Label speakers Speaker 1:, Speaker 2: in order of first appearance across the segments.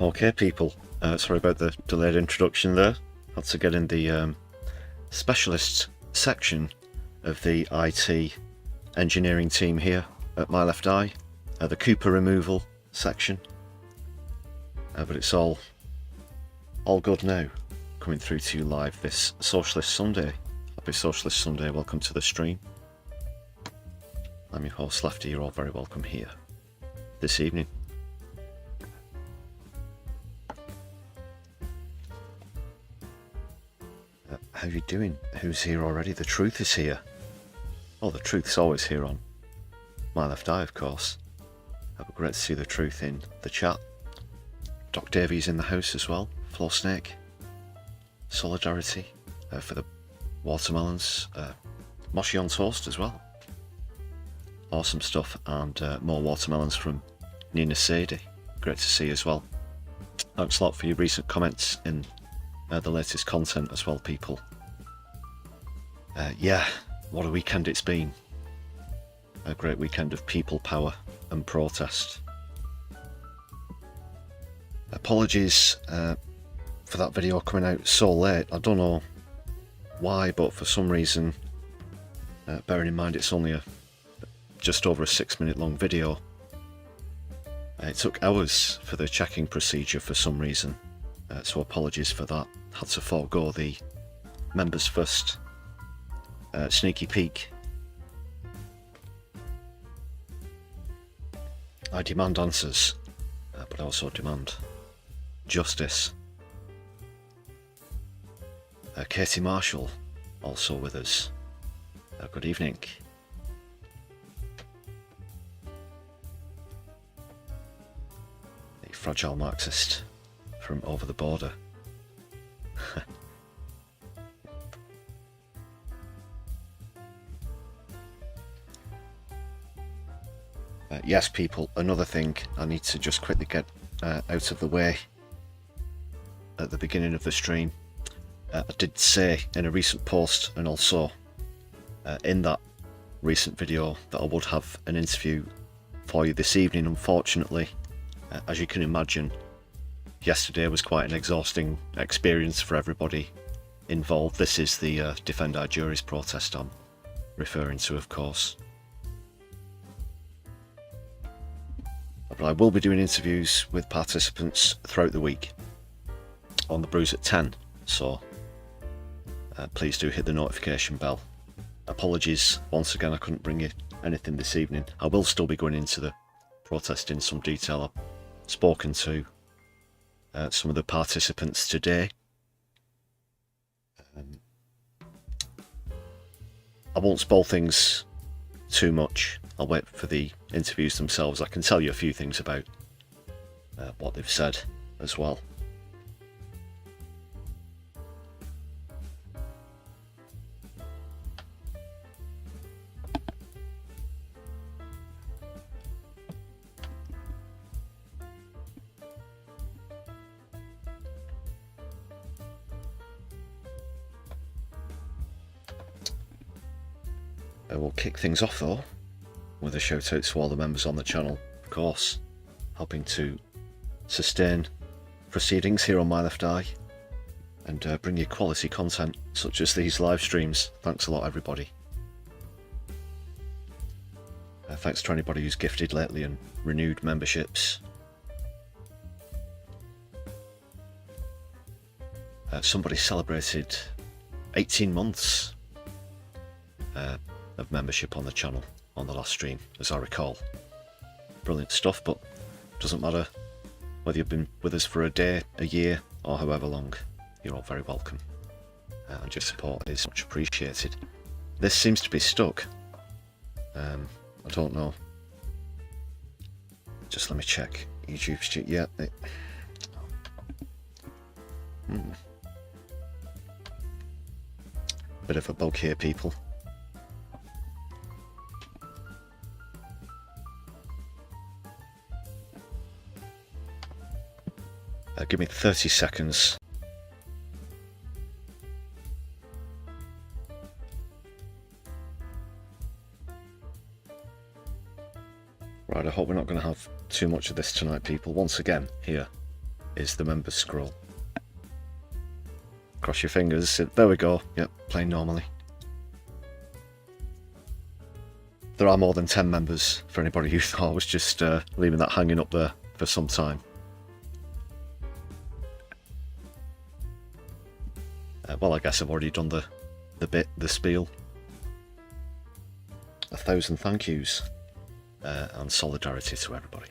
Speaker 1: Okay people, sorry about the delayed introduction there. Had to get in the specialist section of the IT engineering team here at my left eye, the Cooper removal section, but it's all good now, coming through to you live this Socialist Sunday. Happy Socialist Sunday, welcome to the stream. I'm your host Lefty, you're all very welcome here this evening. How you doing? Who's here already? The Truth is here. Oh, the Truth's always here on my left eye, of course. Great to see the Truth in the chat. Doc Davies in the house as well. Floor Snake. Solidarity for the watermelons. Moshi on toast as well. Awesome stuff, and more watermelons from Nina Sadie. Great to see as well. Thanks a lot for your recent comments in the latest content as well, people. Yeah, what a weekend it's been. A great weekend of people power and protest. Apologies for that video coming out so late. I don't know why, but for some reason, bearing in mind it's only just over a 6-minute long video, it took hours for the checking procedure for some reason. So apologies for that. Had to forego the members first sneaky peek. I demand answers, but I also demand justice. Katie Marshall also with us. Good evening. The fragile Marxist from over the border. Yes, people, another thing I need to just quickly get out of the way at the beginning of the stream. I did say in a recent post, and also in that recent video, that I would have an interview for you this evening. Unfortunately, as you can imagine, yesterday was quite an exhausting experience for everybody involved. This is the Defend Our Juries protest I'm referring to, of course. But I will be doing interviews with participants throughout the week on the Brews at 10, so please do hit the notification bell. Apologies once again I couldn't bring you anything this evening. I will still be going into the protest in some detail. I've spoken to some of the participants today. I won't spoil things too much. I'll wait for the interviews themselves. I can tell you a few things about what they've said as well. We'll kick things off though with a shout out to all the members on the channel, of course, helping to sustain proceedings here on my left eye and bring you quality content such as these live streams. Thanks a lot, everybody. Thanks to anybody who's gifted lately and renewed memberships. Somebody celebrated 18 months of membership on the channel on the last stream, as I recall. Brilliant stuff, but doesn't matter whether you've been with us for a day, a year, or however long. You're all very welcome, and your support is much appreciated. This seems to be stuck. I don't know. Just let me check. YouTube, yeah. Bit of a bug here, people. Give me 30 seconds. Right, I hope we're not going to have too much of this tonight, people. Once again, here is the members scroll. Cross your fingers. There we go. Yep, playing normally. There are more than 10 members, for anybody who thought I was just leaving that hanging up there for some time. Well, I guess I've already done the spiel. 1,000 thank yous and solidarity to everybody.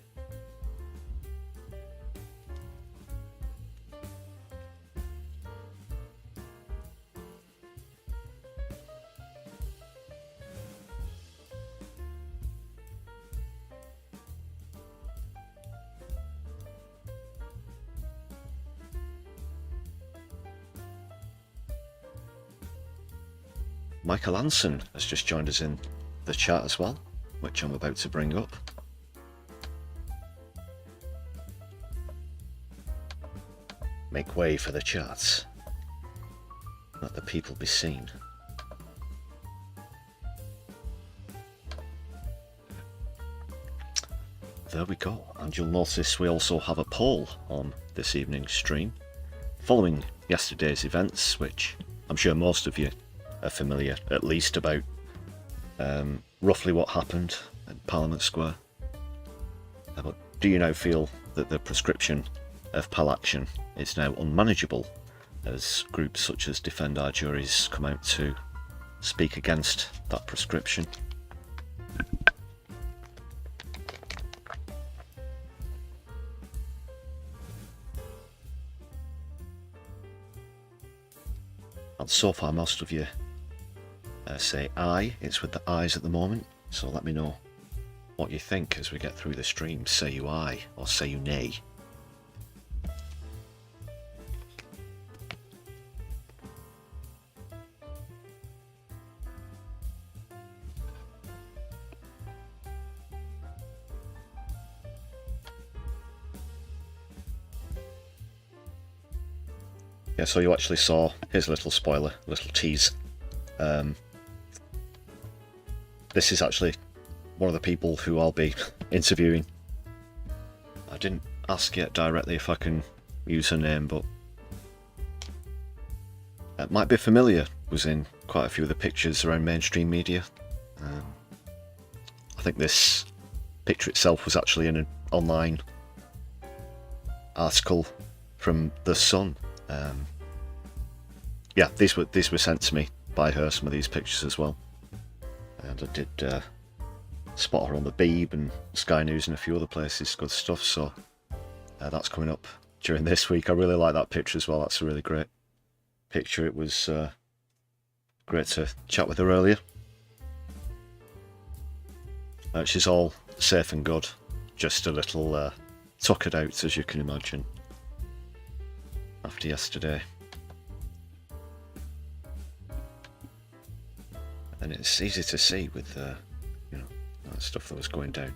Speaker 1: Michael Anson has just joined us in the chat as well, which I'm about to bring up. Make way for the chat. Let the people be seen. There we go, and you'll notice we also have a poll on this evening's stream, following yesterday's events, which I'm sure most of you are familiar at least about roughly what happened at Parliament Square. But do you now feel that the prescription of PAL action is now unmanageable as groups such as Defend Our Juries come out to speak against that prescription? And so far most of you say aye. It's with the ayes at the moment, so let me know what you think as we get through the stream. Say you aye or say you nay. Yeah, so you actually saw, here's a little spoiler, a little tease. This is actually one of the people who I'll be interviewing. I didn't ask yet directly if I can use her name, but it might be familiar. Was in quite a few of the pictures around mainstream media. I think this picture itself was actually in an online article from The Sun. Yeah, these were sent to me by her, some of these pictures as well. And I did spot her on the Beeb and Sky News and a few other places. Good stuff. So that's coming up during this week. I really like that picture as well. That's a really great picture. It was great to chat with her earlier. She's all safe and good. Just a little tuckered out, as you can imagine, after yesterday. And it's easy to see with you know, that stuff that was going down.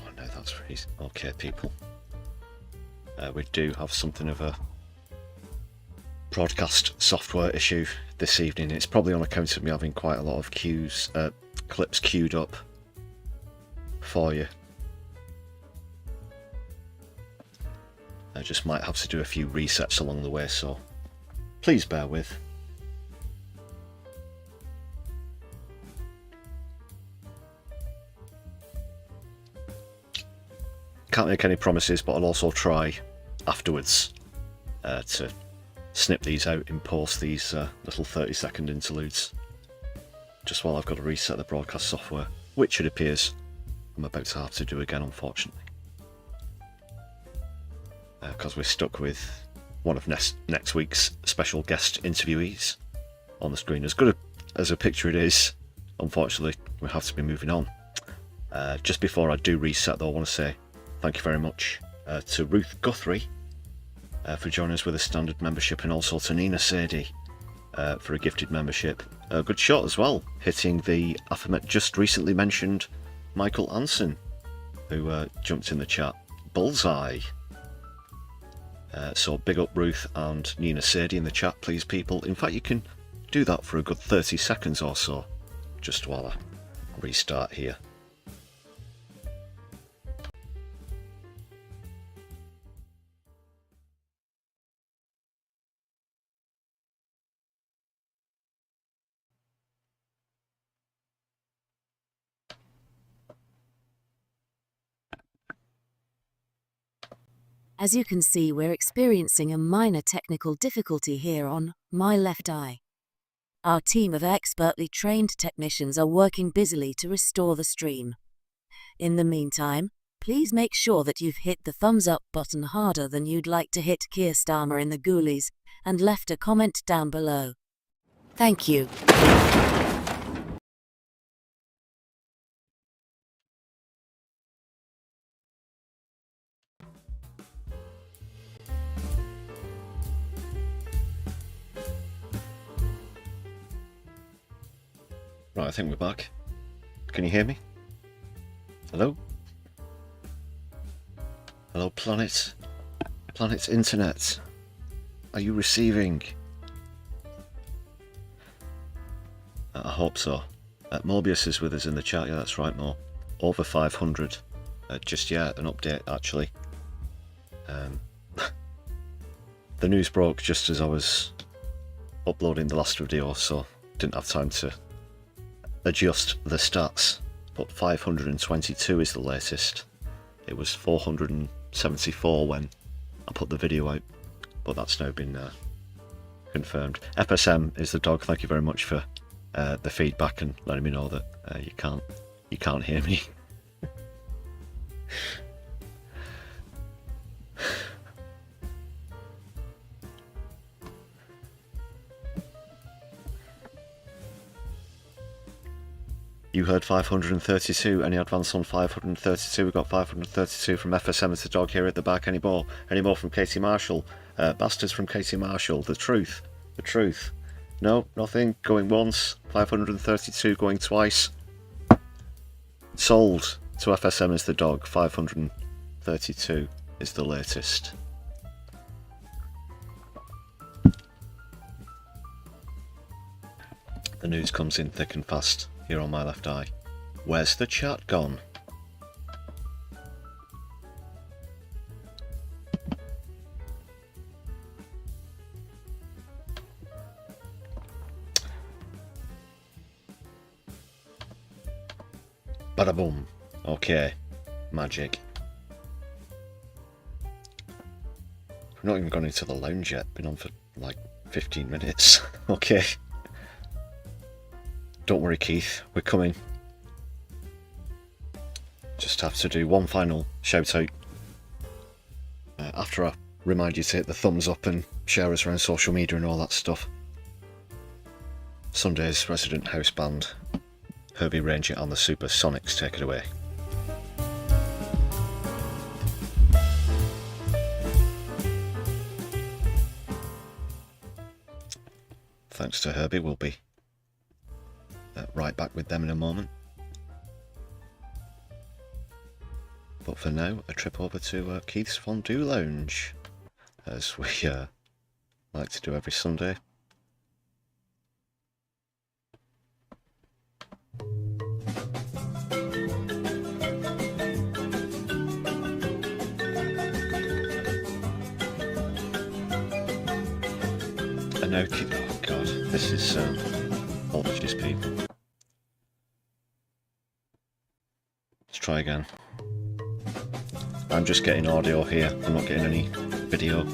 Speaker 1: Oh no, that's very easy. Okay, people. We do have something of a broadcast software issue this evening. It's probably on account of me having quite a lot of clips queued up for you. I just might have to do a few resets along the way, so please bear with. Can't make any promises, but I'll also try afterwards to snip these out in post, these little 30-second interludes, just while I've got to reset the broadcast software, which it appears I'm about to have to do again, unfortunately. Because we're stuck with one of next week's special guest interviewees on the screen. As good as a picture it is, unfortunately, we have to be moving on. Just before I do reset, though, I want to say thank you very much to Ruth Guthrie for joining us with a standard membership, and also to Nina Sadie for a gifted membership. A good shot as well, hitting the just recently mentioned Michael Anson, who jumped in the chat. Bullseye. So big up Ruth and Nina Sadie in the chat, please, people. In fact, you can do that for a good 30 seconds or so, just while I restart here.
Speaker 2: As you can see, we're experiencing a minor technical difficulty here on my left eye. Our team of expertly trained technicians are working busily to restore the stream. In the meantime, please make sure that you've hit the thumbs up button harder than you'd like to hit Keir Starmer in the Ghoulies, and left a comment down below. Thank you.
Speaker 1: Right, I think we're back. Can you hear me? Hello? Hello, planet? Planet's internet. Are you receiving? I hope so. Morbius is with us in the chat. Yeah, that's right, Mo. Over 500. Just yet, an update actually. The news broke just as I was uploading the last video, so didn't have time to adjust the stats. But 522 is the latest. It was 474 when I put the video out, but that's now been confirmed. FSM is the dog. Thank you very much for the feedback and letting me know that you can't hear me. You heard 532. Any advance on 532? We got 532 from FSM as the dog here at the back. Any more? Any more from Katie Marshall? Bastards from Katie Marshall. The truth. The truth. No, nothing. Going once. 532 going twice. Sold to FSM as the dog. 532 is the latest. The news comes in thick and fast here on my left eye. Where's the chat gone? Bada boom. Okay. Magic. We've not even gone into the lounge yet. Been on for like 15 minutes. Okay. Don't worry, Keith, we're coming. Just have to do one final shout out after I remind you to hit the thumbs up and share us around social media and all that stuff. Sunday's resident house band, Herbie Ranger and the Supersonics, take it away. Thanks to Herbie, we'll be right back with them in a moment. But for now, a trip over to Keith's Fondue Lounge, as we like to do every Sunday. And now, oh god, this is apologies, people. Let's try again. I'm just getting audio here, I'm not getting any video.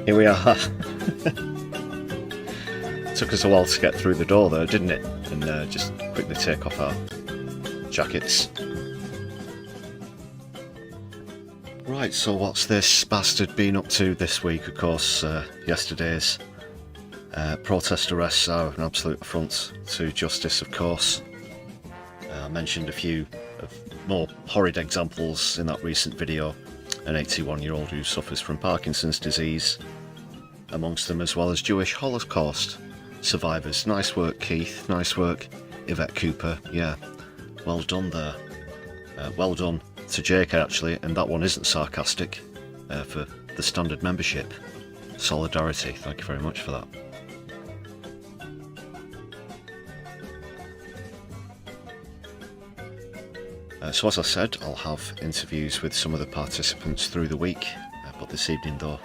Speaker 1: Here we are. Took us a while to get through the door though, didn't it? And just quickly take off our jackets. Right, so what's this bastard been up to this week? Of course, yesterday's protest arrests are an absolute affront to justice, of course. I mentioned a few of more horrid examples in that recent video. An 81-year-old who suffers from Parkinson's disease, amongst them, as well as Jewish Holocaust survivors. Nice work, Keith. Nice work, Yvette Cooper. Yeah, well done there. Well done to JK actually, and that one isn't sarcastic, for the standard membership. Solidarity, thank you very much for that. So as I said, I'll have interviews with some of the participants through the week, but this evening though,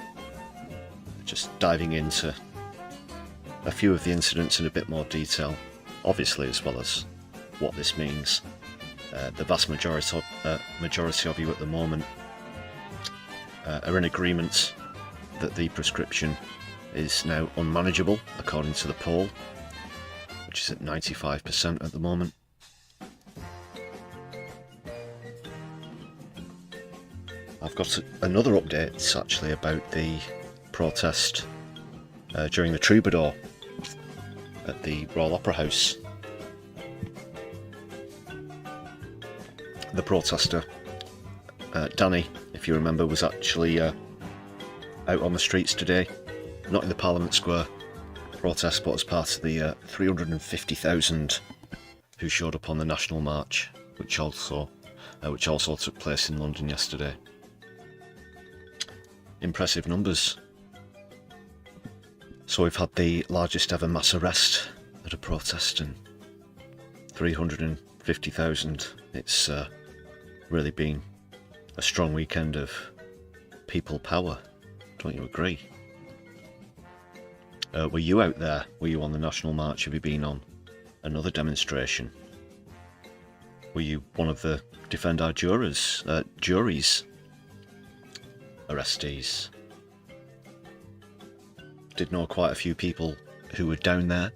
Speaker 1: just diving into a few of the incidents in a bit more detail, obviously, as well as what this means. The vast majority of you at the moment are in agreement that the prescription is now unmanageable, according to the poll, which is at 95% at the moment. I've got another update actually about the protest during the Troubadour at the Royal Opera House. The protester, Danny, if you remember, was actually out on the streets today, not in the Parliament Square protest, but as part of the 350,000 who showed up on the National March, which also took place in London yesterday. Impressive numbers. So we've had the largest ever mass arrest at a protest, and 350,000. It's really been a strong weekend of people power. Don't you agree? Were you out there? Were you on the National March? Have you been on another demonstration? Were you one of the Defend Our juries arrestees? Did know quite a few people who were down there,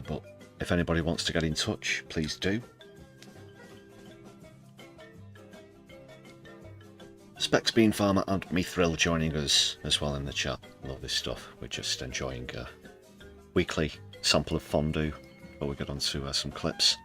Speaker 1: but if anybody wants to get in touch, please do. Specs Bean Farmer and Mithril joining us as well in the chat. Love this stuff. We're just enjoying a weekly sample of fondue before we get on to some clips.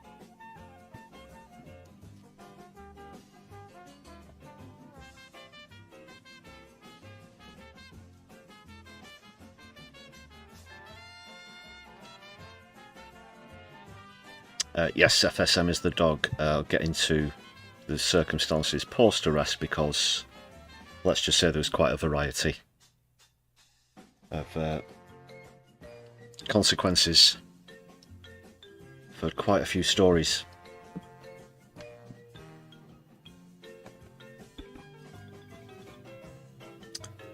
Speaker 1: Yes, FSM is the dog. I'll get into the circumstances post-arrest because let's just say there was quite a variety of consequences for quite a few stories.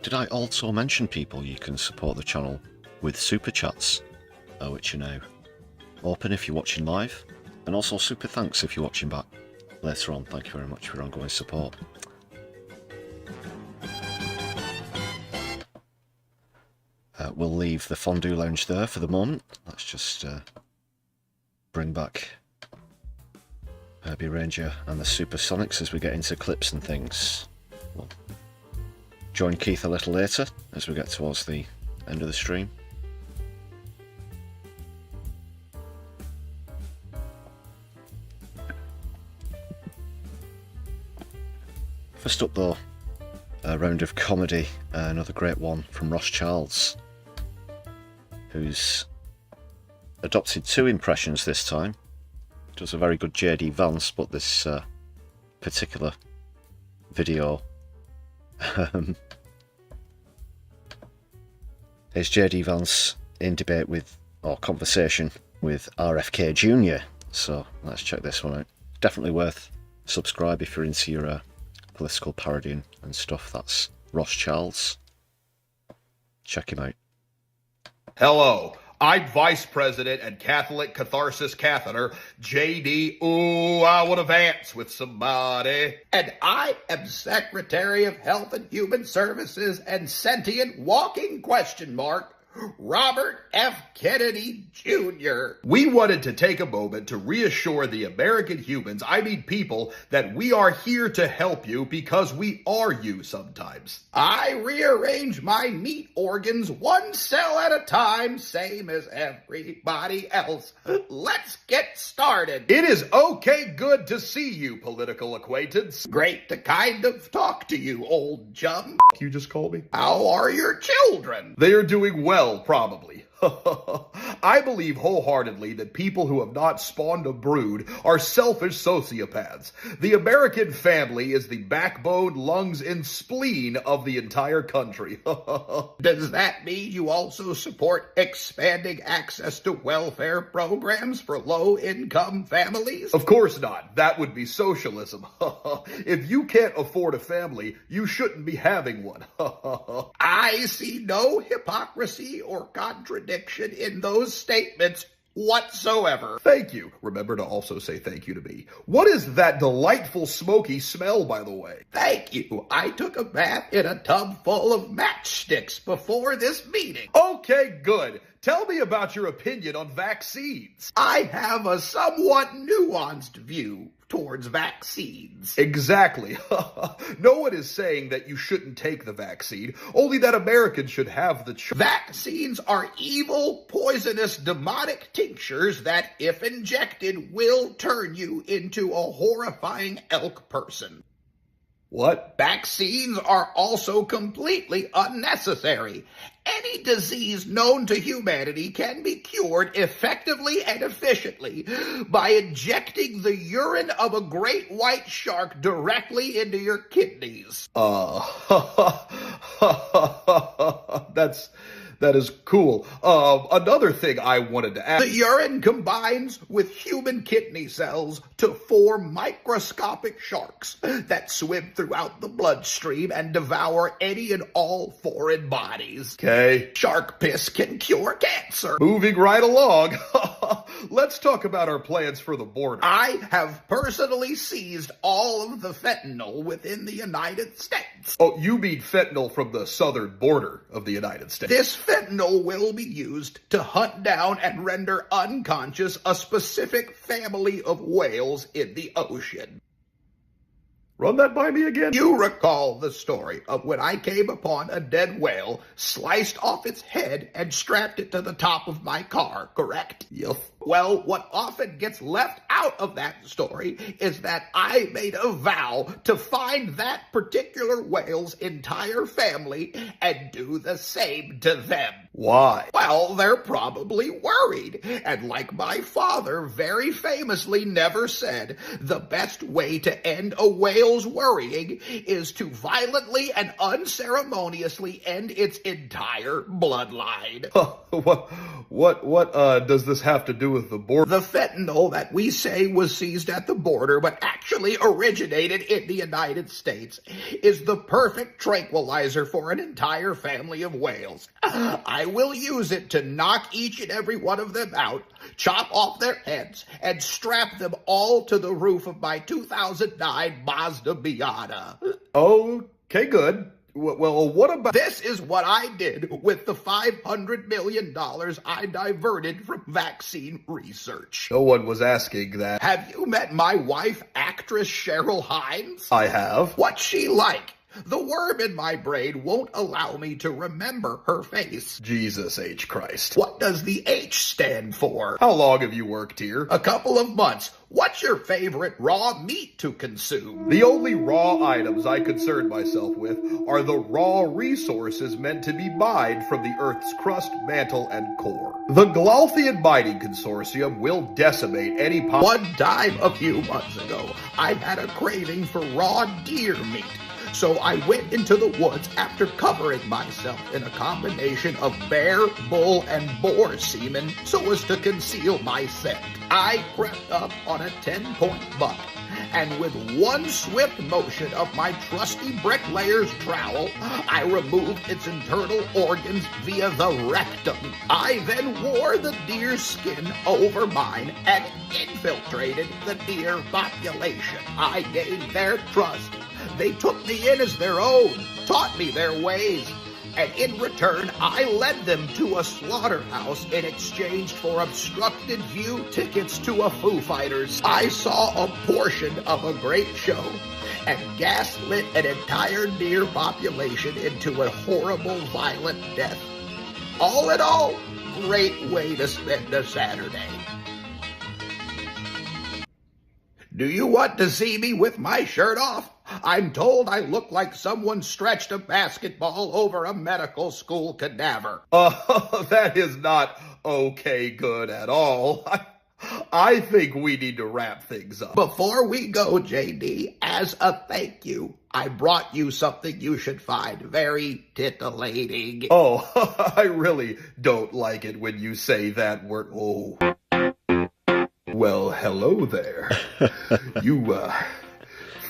Speaker 1: Did I also mention, people, you can support the channel with super chats, which are now open if you're watching live, and also super thanks if you're watching back later on. Thank you very much for your ongoing support. We'll leave the fondue lounge there for the moment. Let's just bring back Herbie Ranger and the Supersonics as we get into clips and things. We'll join Keith a little later as we get towards the end of the stream. First up though, a round of comedy, another great one from Ross Charles, who's adopted two impressions this time. Does a very good JD Vance, but this particular video is JD Vance in debate with, or conversation with, RFK Jr. So let's check this one out. Definitely worth subscribe if you're into your political parodying and stuff. That's Ross Charles. Check him out.
Speaker 3: Hello, I'm Vice President and Catholic Catharsis Catheter, J.D. Ooh, I want to Vance with somebody. And I am Secretary of Health and Human Services and Sentient Walking ? Robert F. Kennedy Jr. We wanted to take a moment to reassure the American humans, I mean people, that we are here to help you because we are you sometimes. I rearrange my meat organs one cell at a time, same as everybody else. Let's get started. It is okay good to see you, political acquaintance. Great to kind of talk to you, old chum. You just called me? How are your children? They are doing well, probably. I believe wholeheartedly that people who have not spawned a brood are selfish sociopaths. The American family is the backbone, lungs, and spleen of the entire country.
Speaker 4: Does that mean you also support expanding access to welfare programs for low-income families?
Speaker 3: Of course not. That would be socialism. If you can't afford a family, you shouldn't be having one.
Speaker 4: I see no hypocrisy or contradiction in those statements whatsoever.
Speaker 3: Thank you. Remember to also say thank you to me. What is that delightful smoky smell, by the way?
Speaker 4: Thank you. I took a bath in a tub full of matchsticks before this meeting.
Speaker 3: Okay, good. Tell me about your opinion on vaccines.
Speaker 4: I have a somewhat nuanced view towards vaccines.
Speaker 3: Exactly. No one is saying that you shouldn't take the vaccine, only that Americans should have the choice.
Speaker 4: Vaccines are evil, poisonous, demonic tinctures that, if injected, will turn you into a horrifying elk person.
Speaker 3: What?
Speaker 4: Vaccines are also completely unnecessary. Any disease known to humanity can be cured effectively and efficiently by injecting the urine of a great white shark directly into your kidneys.
Speaker 3: That is cool. Another thing I wanted to ask.
Speaker 4: The urine combines with human kidney cells to form microscopic sharks that swim throughout the bloodstream and devour any and all foreign bodies.
Speaker 3: Okay.
Speaker 4: Shark piss can cure cancer.
Speaker 3: Moving right along. Let's talk about our plans for the border.
Speaker 4: I have personally seized all of the fentanyl within the United States.
Speaker 3: Oh, you mean fentanyl from the southern border of the United States?
Speaker 4: This fentanyl will be used to hunt down and render unconscious a specific family of whales in the ocean.
Speaker 3: Run that by me again?
Speaker 4: You recall the story of when I came upon a dead whale, sliced off its head, and strapped it to the top of my car, correct?
Speaker 3: Yes.
Speaker 4: Well, what often gets left out of that story is that I made a vow to find that particular whale's entire family and do the same to them.
Speaker 3: Why?
Speaker 4: Well, they're probably worried. And like my father very famously never said, the best way to end a whale's worrying is to violently and unceremoniously end its entire bloodline.
Speaker 3: What does this have to do with the border?
Speaker 4: The fentanyl that we say was seized at the border but actually originated in the United States is the perfect tranquilizer for an entire family of whales. I will use it to knock each and every one of them out, chop off their heads, and strap them all to the roof of my 2009 Mazda Miata.
Speaker 3: Okay, good. Well, what about...
Speaker 4: This is what I did with the $500 million I diverted from vaccine research.
Speaker 3: No one was asking that.
Speaker 4: Have you met my wife, actress Cheryl Hines?
Speaker 3: I have.
Speaker 4: What's she like? The worm in my brain won't allow me to remember her face.
Speaker 3: Jesus H. Christ.
Speaker 4: What does the H stand for?
Speaker 3: How long have you worked here?
Speaker 4: A couple of months. What's your favorite raw meat to consume?
Speaker 3: The only raw items I concern myself with are the raw resources meant to be mined from the Earth's crust, mantle, and core. The Glothian Mining Consortium will decimate any...
Speaker 4: One time a few months ago, I had a craving for raw deer meat. So I went into the woods after covering myself in a combination of bear, bull, and boar semen so as to conceal my scent. I crept up on a 10-point buck, and with one swift motion of my trusty bricklayer's trowel, I removed its internal organs via the rectum. I then wore the deer's skin over mine and infiltrated the deer population. I gained their trust. They took me in as their own, taught me their ways, and in return, I led them to a slaughterhouse in exchange for obstructed view tickets to a Foo Fighters. I saw a portion of a great show and gaslit an entire deer population into a horrible, violent death. All in all, great way to spend a Saturday. Do you want to see me with my shirt off? I'm told I look like someone stretched a basketball over a medical school cadaver.
Speaker 3: That is not okay good at all. I think we need to wrap things up.
Speaker 4: Before we go, JD, as a thank you, I brought you something you should find very titillating.
Speaker 3: Oh, I really don't like it when you say that word. Oh. Well, hello there. You,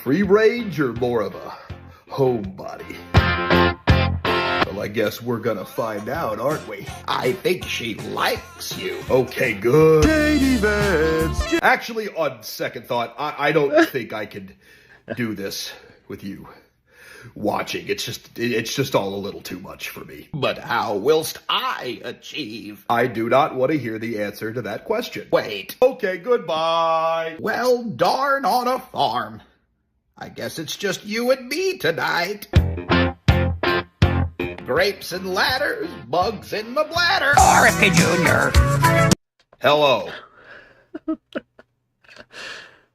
Speaker 3: free range or more of a homebody? Well, I guess we're gonna find out, aren't we?
Speaker 4: I think she likes you.
Speaker 3: Okay, good. Actually, on second thought, I don't think I can do this with you watching. It's just all a little too much for me.
Speaker 4: But how whilst I achieve?
Speaker 3: I do not want to hear the answer to that question.
Speaker 4: Wait.
Speaker 3: Okay, goodbye.
Speaker 4: Well, darn on a farm. I guess it's just you and me tonight. Grapes and ladders, bugs in the bladder.
Speaker 5: RFK Jr.
Speaker 3: Hello.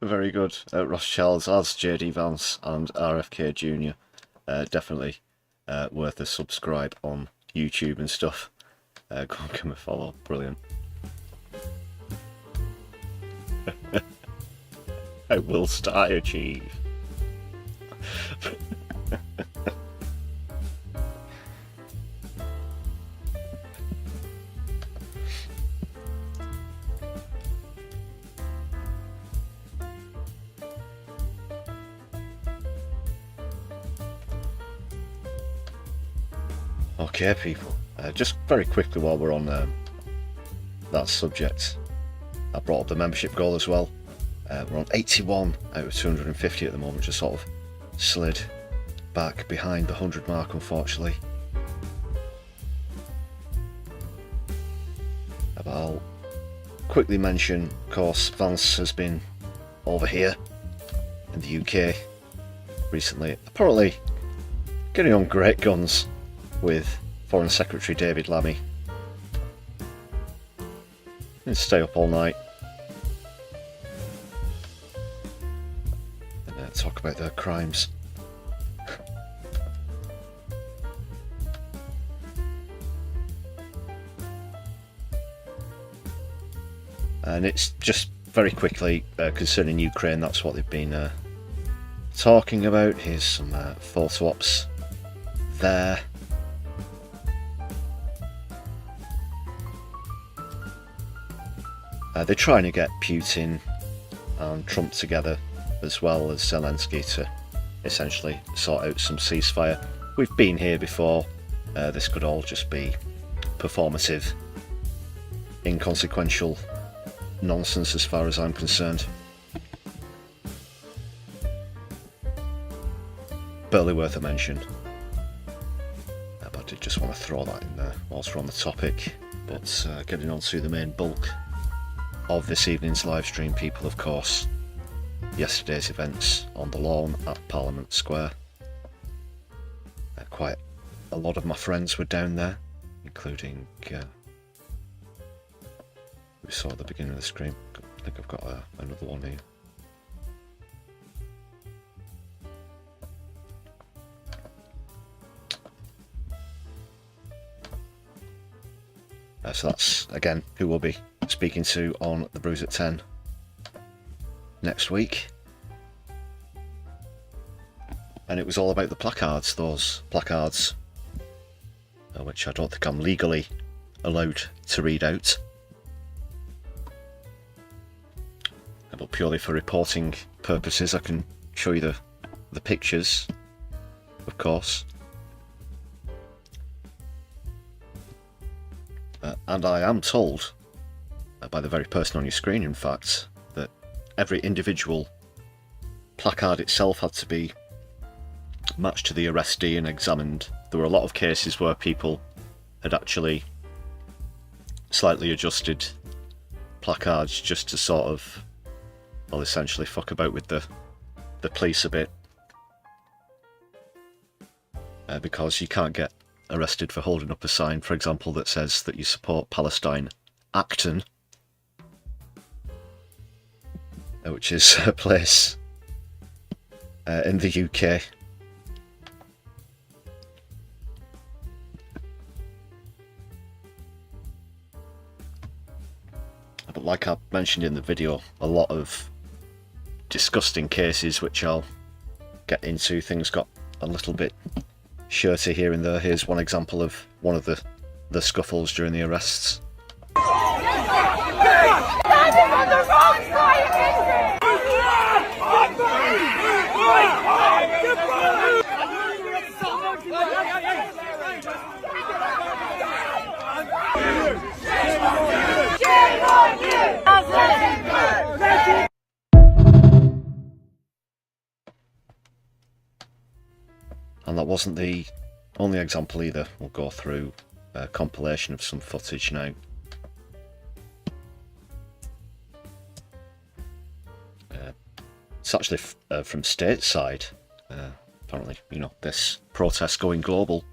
Speaker 1: Very good. Rothschilds as JD Vance and RFK Jr. Definitely worth a subscribe on YouTube and stuff. Go and give him a follow. Brilliant. I will I achieve. Okay, people. Just very quickly while we're on that subject, I brought up the membership goal as well. We're on 81 out of 250 at the moment, just sort of slid back behind the 100 mark, unfortunately. But I'll quickly mention, of course, Vance has been over here in the UK recently, apparently getting on great guns with Foreign Secretary David Lammy. And stay up all night and talk about their crimes. And it's just very quickly concerning Ukraine, that's what they've been talking about. Here's some photo ops there. They're trying to get Putin and Trump together, as well as Zelensky, to essentially sort out some ceasefire. We've been here before. This could all just be performative, inconsequential nonsense as far as I'm concerned. Barely worth a mention. But I did just want to throw that in there whilst we're on the topic. But getting on to the main bulk of this evening's live stream, people, of course, yesterday's events on the lawn at Parliament Square. Quite a lot of my friends were down there, including we saw at the beginning of the stream. I think I've got another one here. So that's, again, who we'll be speaking to on The Brews at 10 next week. And it was all about the placards, those placards, which I don't think I'm legally allowed to read out. But purely for reporting purposes, I can show you the pictures, of course. And I am told, by the very person on your screen in fact, that every individual placard itself had to be matched to the arrestee and examined. There were a lot of cases where people had actually slightly adjusted placards just to sort of, well, essentially fuck about with the police a bit. Because you can't get arrested for holding up a sign, for example, that says that you support Palestine Acton, which is a place in the UK. But like I mentioned in the video, a lot of disgusting cases which I'll get into. Things got a little bit shirty here and there. Here's one example of one of the scuffles during the arrests. And that wasn't the only example either. We'll go through a compilation of some footage now. It's actually from stateside. Apparently, you know, this protest going global,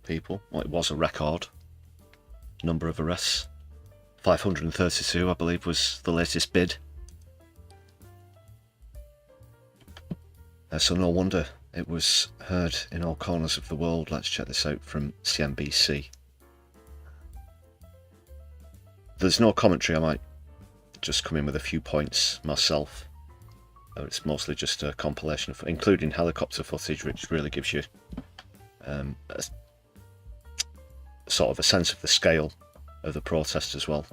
Speaker 1: people. Well, it was a record number of arrests. 532, I believe, was the latest bid. So no wonder it was heard in all corners of the world. Let's check this out from CNBC. There's no commentary. I might just come in with a few points myself. It's mostly just a compilation of, including helicopter footage, which really gives you a sort of a sense of the scale of the protest as well.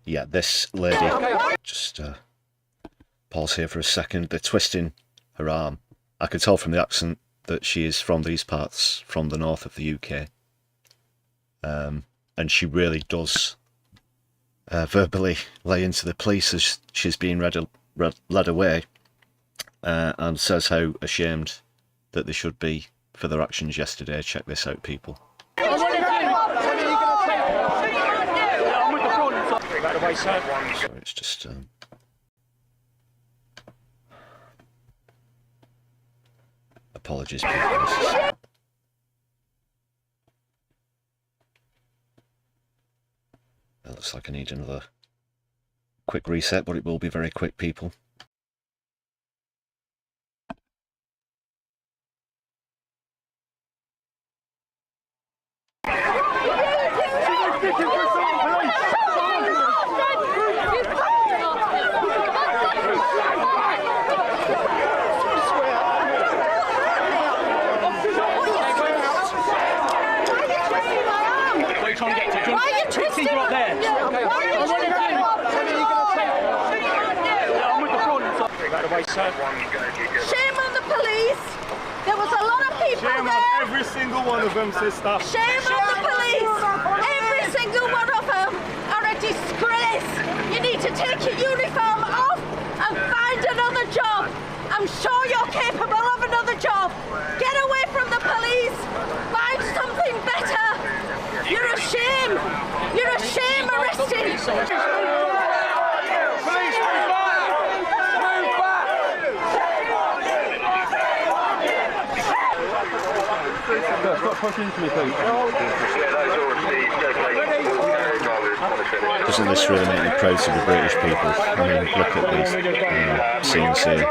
Speaker 1: Yeah, this lady, just pause here for a second, they're twisting her arm. I could tell from the accent that she is from these parts, from the north of the UK. And she really does verbally lay into the police as she's being led away, and says how ashamed that they should be for their actions yesterday. Check this out, people. So it's just apologies, people. It looks like I need another quick reset, but it will be very quick, people.
Speaker 6: Shame on the police. There was a lot of people
Speaker 7: Shame
Speaker 6: there.
Speaker 7: on every single one of them, sister.
Speaker 6: Shame on the police. Every single one of them are a disgrace. You need to take your uniform off and find another job. I'm sure you're capable of another job. Get away from the police. Find something better. You're a shame. You're a shame arresting.
Speaker 7: Stop pushing into me, please.
Speaker 1: Doesn't this really make me proud to be British people? I mean, look at these scenes here.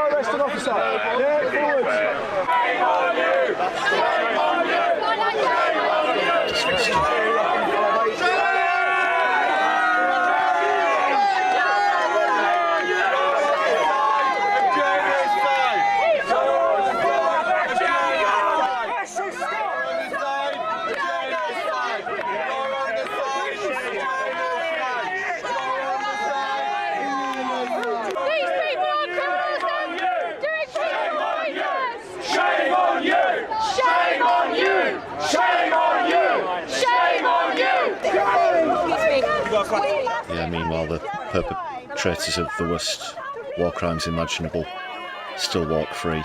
Speaker 1: Disgusting. Yeah, meanwhile the perpetrators of the worst war crimes imaginable still walk free.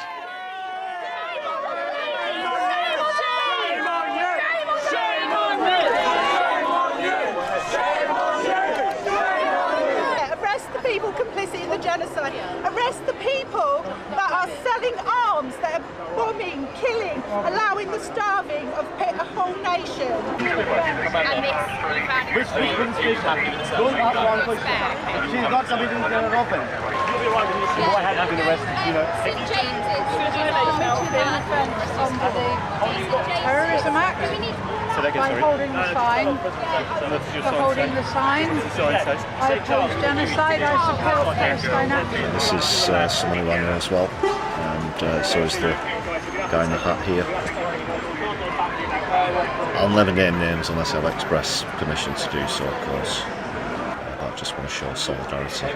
Speaker 6: Arrest the people complicit in the genocide. Arrest the people that are selling arms, that are
Speaker 8: bombing, killing, allowing the starving of a whole nation.
Speaker 7: Which police station? Don't ask one question. She's not committing terror offence. You'll be right when you go ahead having arrested, you know.
Speaker 8: St James's. Terrorism Act. By holding the sign. For holding the sign. I oppose genocide. I support Palestine action.
Speaker 1: This is someone who I know as well, and so is the guy in the hat here. I'll never name names unless I've expressed permission to do so, of course. But I just want to show solidarity.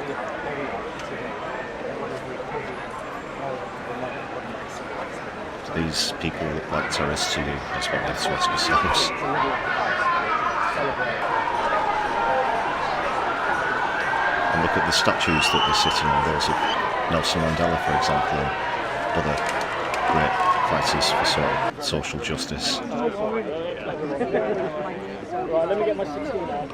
Speaker 1: These people look like terrorists to you, that's what they have to ask yourselves. And look at the statues that they're sitting on, those of Nelson Mandela, for example, and other great fighters for social justice.
Speaker 7: Right, let me get my 16 out.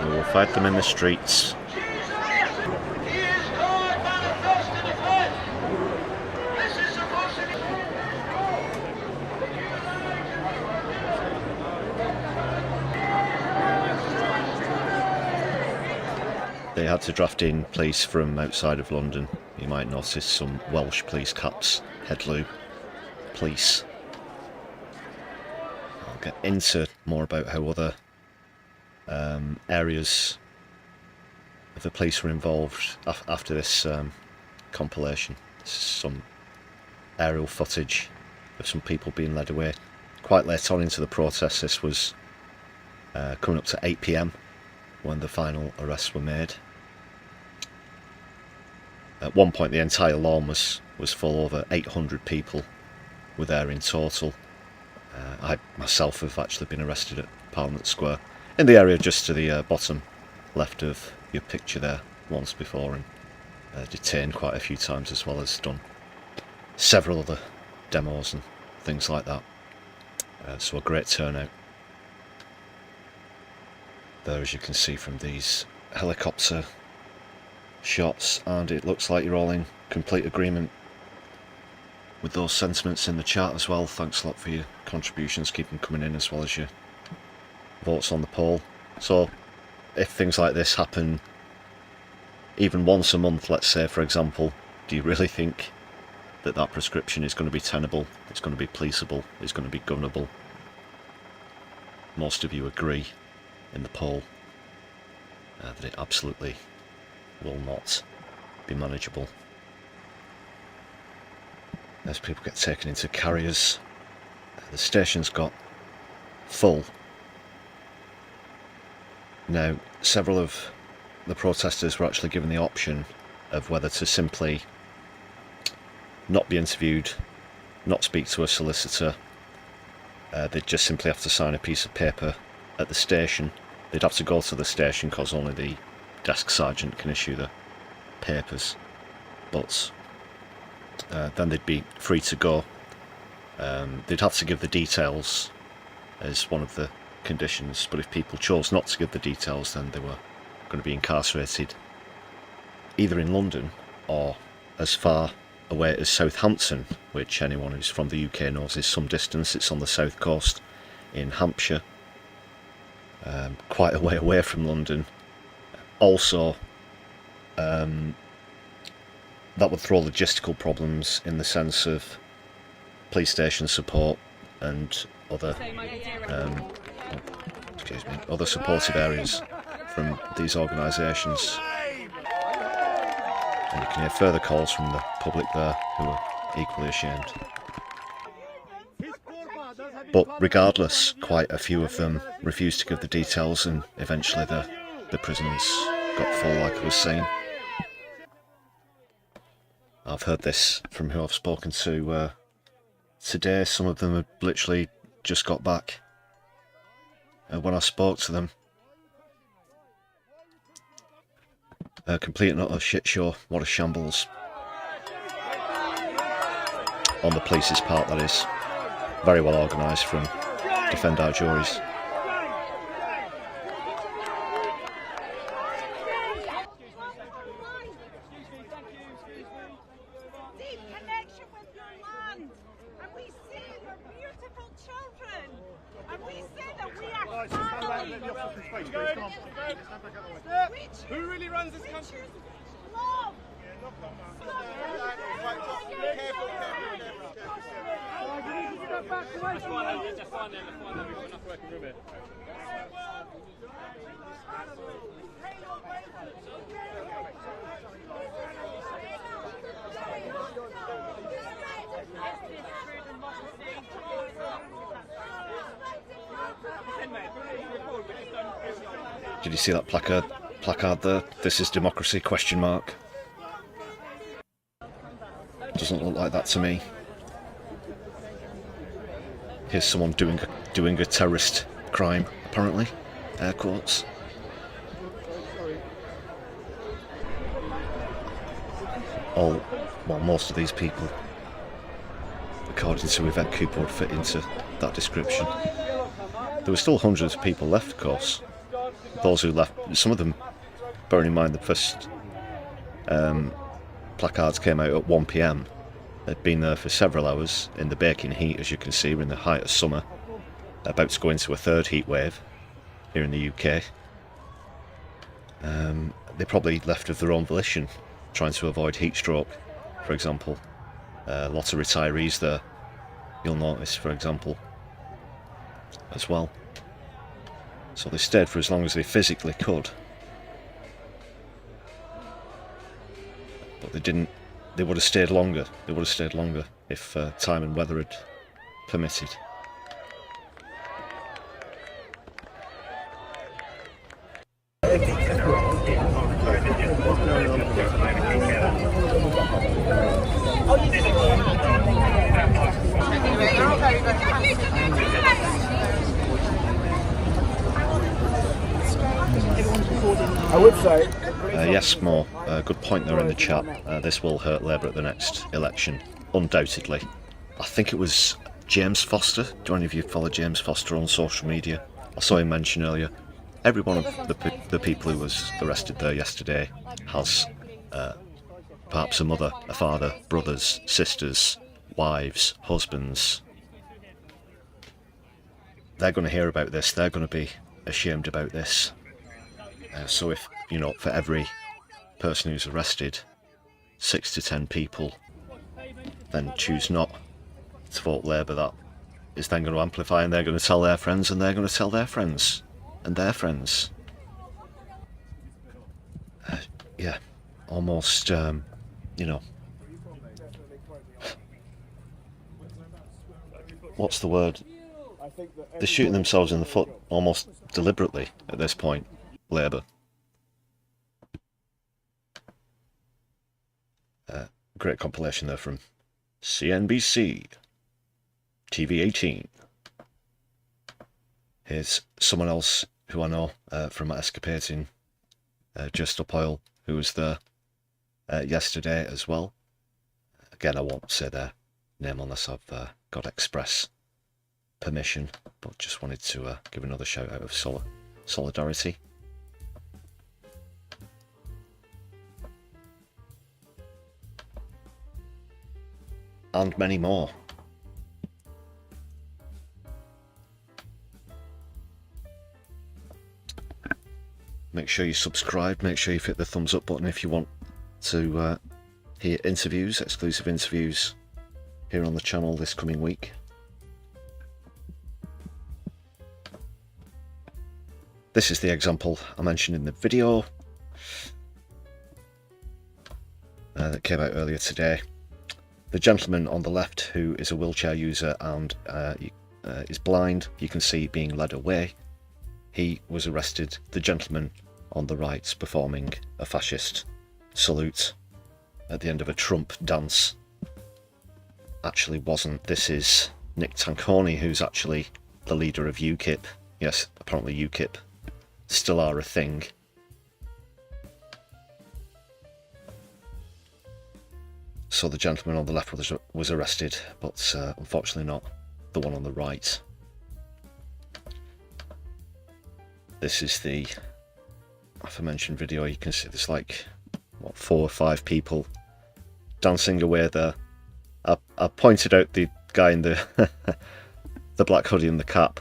Speaker 1: We will fight them in the streets. They had to draft in police from outside of London. You might notice some Welsh police caps, headloo, police. I'll get into more about how other areas of the police were involved after this compilation. This is some aerial footage of some people being led away. Quite late on into the protest, this was coming up to 8 PM when the final arrests were made. At one point the entire lawn was full. Over 800 people were there in total. I myself have actually been arrested at Parliament Square, in the area just to the bottom left of your picture there, once before, and detained quite a few times, as well as done several other demos and things like that. So a great turnout there, as you can see from these helicopter shots, and it looks like you're all in complete agreement with those sentiments in the chat as well. Thanks a lot for your contributions, keep them coming in, as well as your votes on the poll. So if things like this happen even once a month, let's say, for example, do you really think that that prescription is going to be tenable, it's going to be policeable, it's going to be governable? Most of you agree in the poll that it absolutely will not be manageable. As people get taken into carriers, the station's got full. Now, several of the protesters were actually given the option of whether to simply not be interviewed, not speak to a solicitor. They'd just simply have to sign a piece of paper at the station. They'd have to go to the station because only the desk sergeant can issue the papers, but then they'd be free to go. They'd have to give the details as one of the conditions, but if people chose not to give the details, then they were going to be incarcerated either in London or as far away as Southampton, which anyone who's from the UK knows is some distance. It's on the south coast in Hampshire, quite a way away from London. Also, that would throw logistical problems in the sense of police station support and other other supportive areas from these organisations. And you can hear further calls from the public there who are equally ashamed. But regardless, quite a few of them refused to give the details, and eventually the prisons got full, like I was saying. I've heard this from who I've spoken to today. Some of them have literally just got back when I spoke to them. A complete and utter shit show. What a shambles. On the police's part, that is. Very well organised from Defend Our Juries.
Speaker 6: Deep connection with your land, and we see your beautiful children, and we say that we are family.
Speaker 7: Who really runs this country?
Speaker 6: Love.
Speaker 1: Did you see that placard there? This is democracy, question mark. Doesn't look like that to me. Here's someone doing a terrorist crime, apparently. Air quotes. Most of these people, according to Yvette Cooper, would fit into that description. There were still hundreds of people left, of course. Those who left, some of them, bearing in mind the first placards came out at 1 PM. They'd been there for several hours in the baking heat, as you can see. We're in the height of summer, about to go into a third heat wave here in the UK. They probably left of their own volition, trying to avoid heat stroke, for example. Lots of retirees there, you'll notice, for example, as well. So they stayed for as long as they physically could. But they didn't. They would have stayed longer. They would have stayed longer if time and weather had permitted.
Speaker 7: I would say.
Speaker 1: Yes, Mo, good point there in the chat. This will hurt Labour at the next election, undoubtedly. I think it was James Foster. Do any of you follow James Foster on social media? I saw him mention earlier. Every one of the people who was arrested there yesterday has perhaps a mother, a father, brothers, sisters, wives, husbands. They're going to hear about this. They're going to be ashamed about this. So if, you know, for every person who's arrested, 6 to 10 people then choose not to vote Labour, that is then going to amplify, and they're going to tell their friends, and they're going to tell their friends, and their friends. Yeah, almost, you know, what's the word? They're shooting themselves in the foot almost deliberately at this point, Labour. Great compilation there from CNBC, TV 18. Here's someone else who I know from my escapades in Just Up Oil, who was there yesterday as well. Again, I won't say their name unless I've got express permission, but just wanted to give another shout out of solidarity. And many more. Make sure you subscribe, make sure you hit the thumbs up button if you want to hear interviews, exclusive interviews here on the channel this coming week. This is the example I mentioned in the video that came out earlier today. The gentleman on the left, who is a wheelchair user and is blind, you can see being led away. He was arrested. The gentleman on the right performing a fascist salute at the end of a Trump dance actually wasn't. This is Nick Tanconi, who's actually the leader of UKIP. Yes, apparently UKIP still are a thing. So the gentleman on the left was arrested, but unfortunately not the one on the right. This is the aforementioned video. You can see there's like, what, 4 or 5 people dancing away there. I pointed out the guy in the the black hoodie and the cap,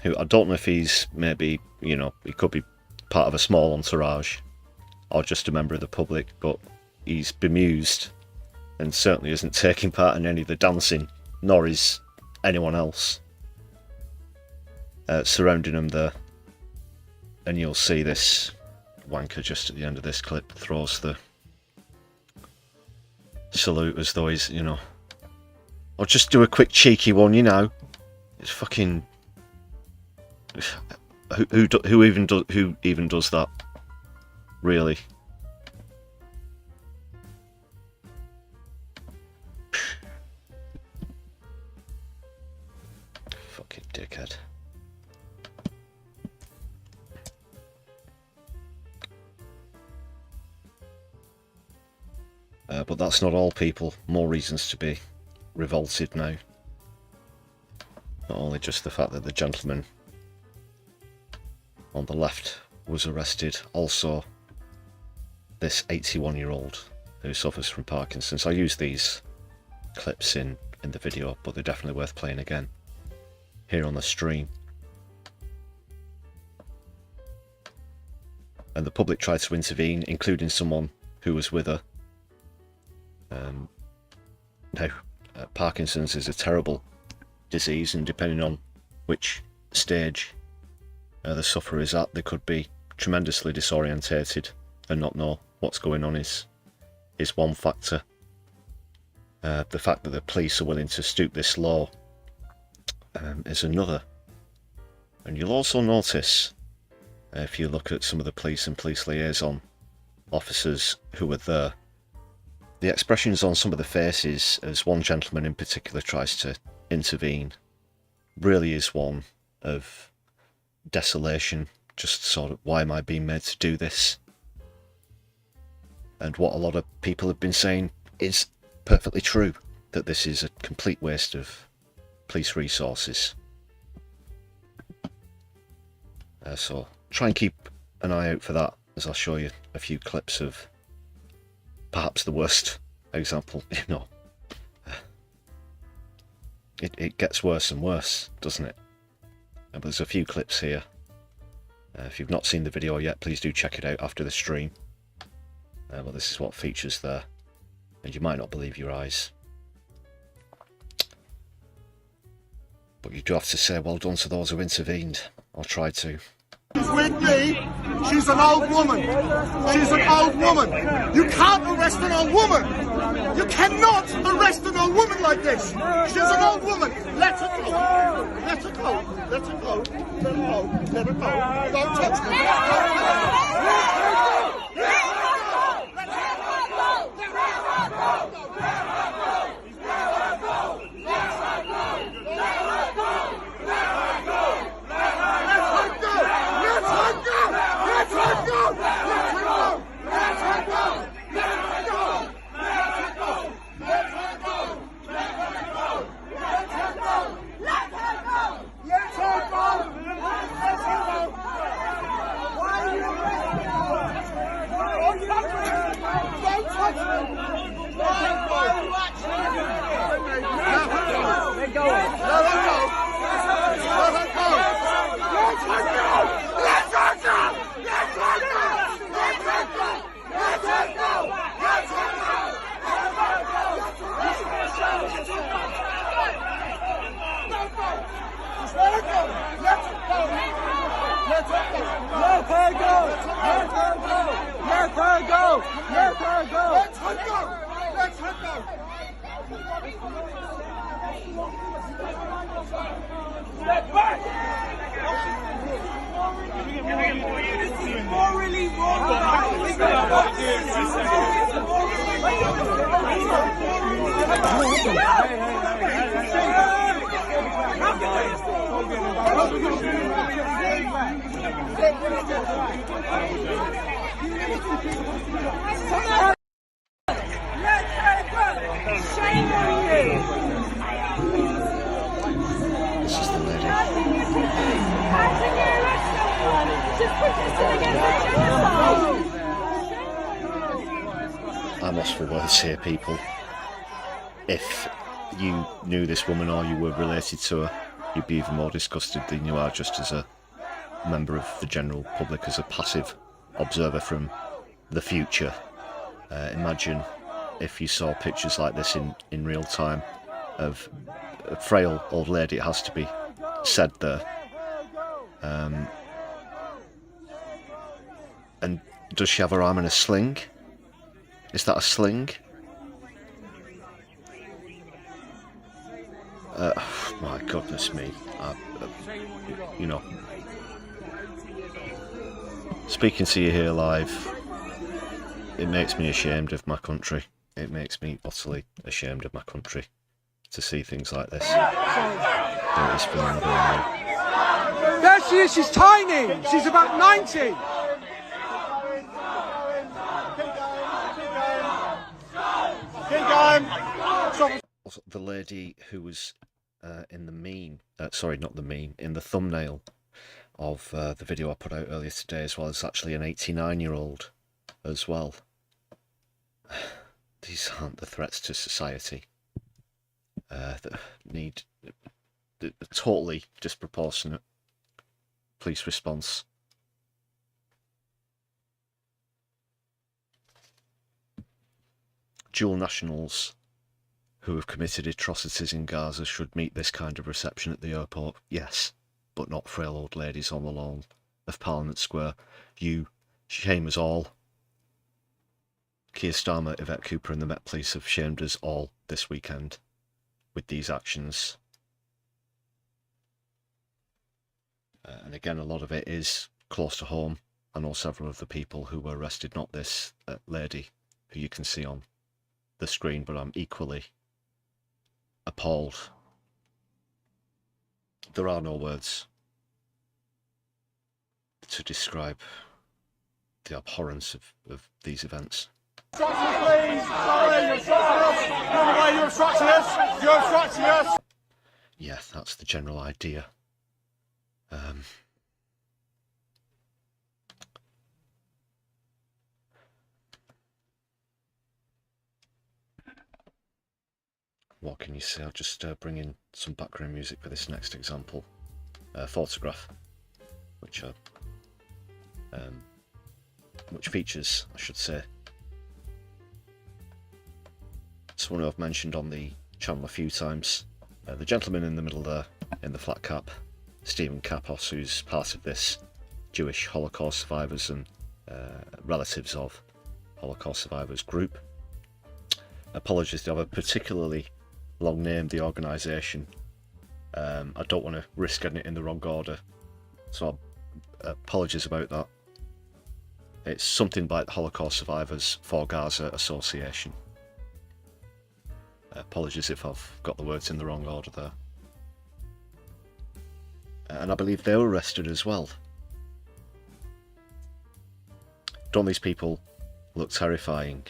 Speaker 1: who I don't know if he's maybe, you know, he could be part of a small entourage or just a member of the public, but he's bemused and certainly isn't taking part in any of the dancing, nor is anyone else surrounding him there. And you'll see this wanker just at the end of this clip throws the salute as though he's, you know, I'll just do a quick cheeky one, you know. It's fucking who even does that, really? Fucking dickhead. But that's not all, people. More reasons to be revolted now. Not only just the fact that the gentleman on the left was arrested, also this 81-year-old who suffers from Parkinson's. I use these clips in the video, but they're definitely worth playing again here on the stream. And the public tried to intervene, including someone who was with her. Now, Parkinson's is a terrible disease, and depending on which stage the sufferer is at, they could be tremendously disorientated and not know what's going on is one factor. The fact that the police are willing to stoop this low is another. And you'll also notice, if you look at some of the police and police liaison officers who were there, the expressions on some of the faces, as one gentleman in particular tries to intervene, really is one of desolation. Just sort of, why am I being made to do this? And what a lot of people have been saying is perfectly true, that this is a complete waste of police resources. So try and keep an eye out for that, as I'll show you a few clips of perhaps the worst example. You know, it gets worse and worse, doesn't it? But there's a few clips here. If you've not seen the video yet, please do check it out after the stream. But this is what features there, and you might not believe your eyes. But you do have to say well done to those who intervened, or tried to.
Speaker 9: She's with me. She's an old woman. She's an old woman. You can't arrest an old woman. You cannot arrest an old woman like this. She's an old woman. Let her go. Let her go. Let her go. Let her go. Let her go. Don't touch me. Let her go. Let her go. Let her go. Let her go. Let her go.
Speaker 6: Shame on you!
Speaker 1: This is the lady.
Speaker 6: How can you arrest someone just protesting against the genocide?
Speaker 1: I'm lost for words here, people. If you knew this woman or you were related to her, you'd be even more disgusted than you are just as a member of the general public, as a passive observer from the future. Imagine if you saw pictures like this in real time of a frail old lady, it has to be said there. And does she have her arm in a sling? Is that a sling? My goodness me. You know, speaking to you here live, it makes me ashamed of my country. It makes me utterly ashamed of my country to see things like this. There is film going on.
Speaker 9: There she is, she's tiny. She's about 90. Keep going.
Speaker 1: Also, the lady who was in the meme, sorry, not the meme, in the thumbnail of the video I put out earlier today as well, is actually an 89-year-old as well. These aren't the threats to society that need the totally disproportionate police response. Dual nationals who have committed atrocities in Gaza should meet this kind of reception at the airport, yes, but not frail old ladies on the lawn of Parliament Square. You shame us all. Keir Starmer, Yvette Cooper and the Met Police have shamed us all this weekend with these actions. And again, a lot of it is close to home. I know several of the people who were arrested, not this lady who you can see on the screen, but I'm equally appalled. There are no words to describe the abhorrence of these events. Yeah, that's the general idea. What can you say? I'll just bring in some background music for this next example. Photograph, which features, I should say, someone who I've mentioned on the channel a few times. The gentleman in the middle there, in the flat cap, Stephen Kapos, who's part of this Jewish Holocaust survivors and relatives of Holocaust survivors group. Apologies, they have a particularly long name, the organisation. I don't want to risk getting it in the wrong order, so apologies about that. It's something like the Holocaust Survivors for Gaza Association. Apologies if I've got the words in the wrong order there. And I believe they were arrested as well. Don't these people look terrifying?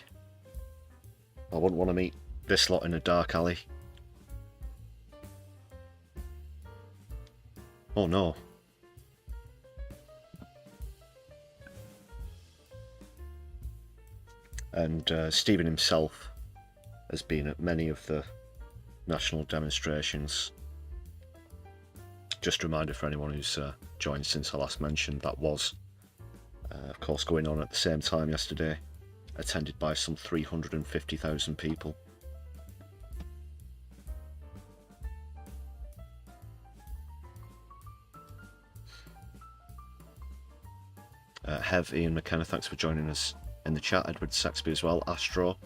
Speaker 1: I wouldn't want to meet this lot in a dark alley. Oh no. And Stephen himself has been at many of the national demonstrations. Just a reminder for anyone who's joined since I last mentioned, that was, of course, going on at the same time yesterday, attended by some 350,000 people. Hev, Ian McKenna, thanks for joining us in the chat. Edward Saxby as well. Astro.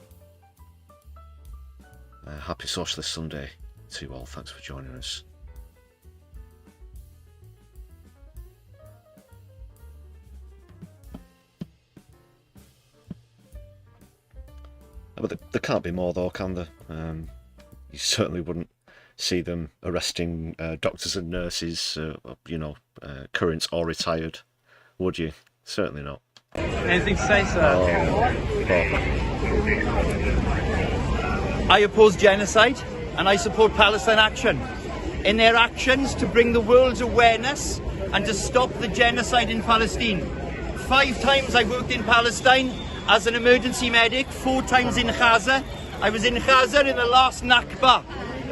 Speaker 1: Happy Socialist Sunday to you all. Thanks for joining us. But there can't be more though, can there? You certainly wouldn't see them arresting doctors and nurses, current or retired, would you? Certainly not.
Speaker 10: Anything to say, sir?
Speaker 11: I oppose genocide and I support Palestine Action in their actions to bring the world's awareness and to stop the genocide in Palestine. 5 times I worked in Palestine as an emergency medic, 4 times in Gaza. I was in Gaza in the last Nakba.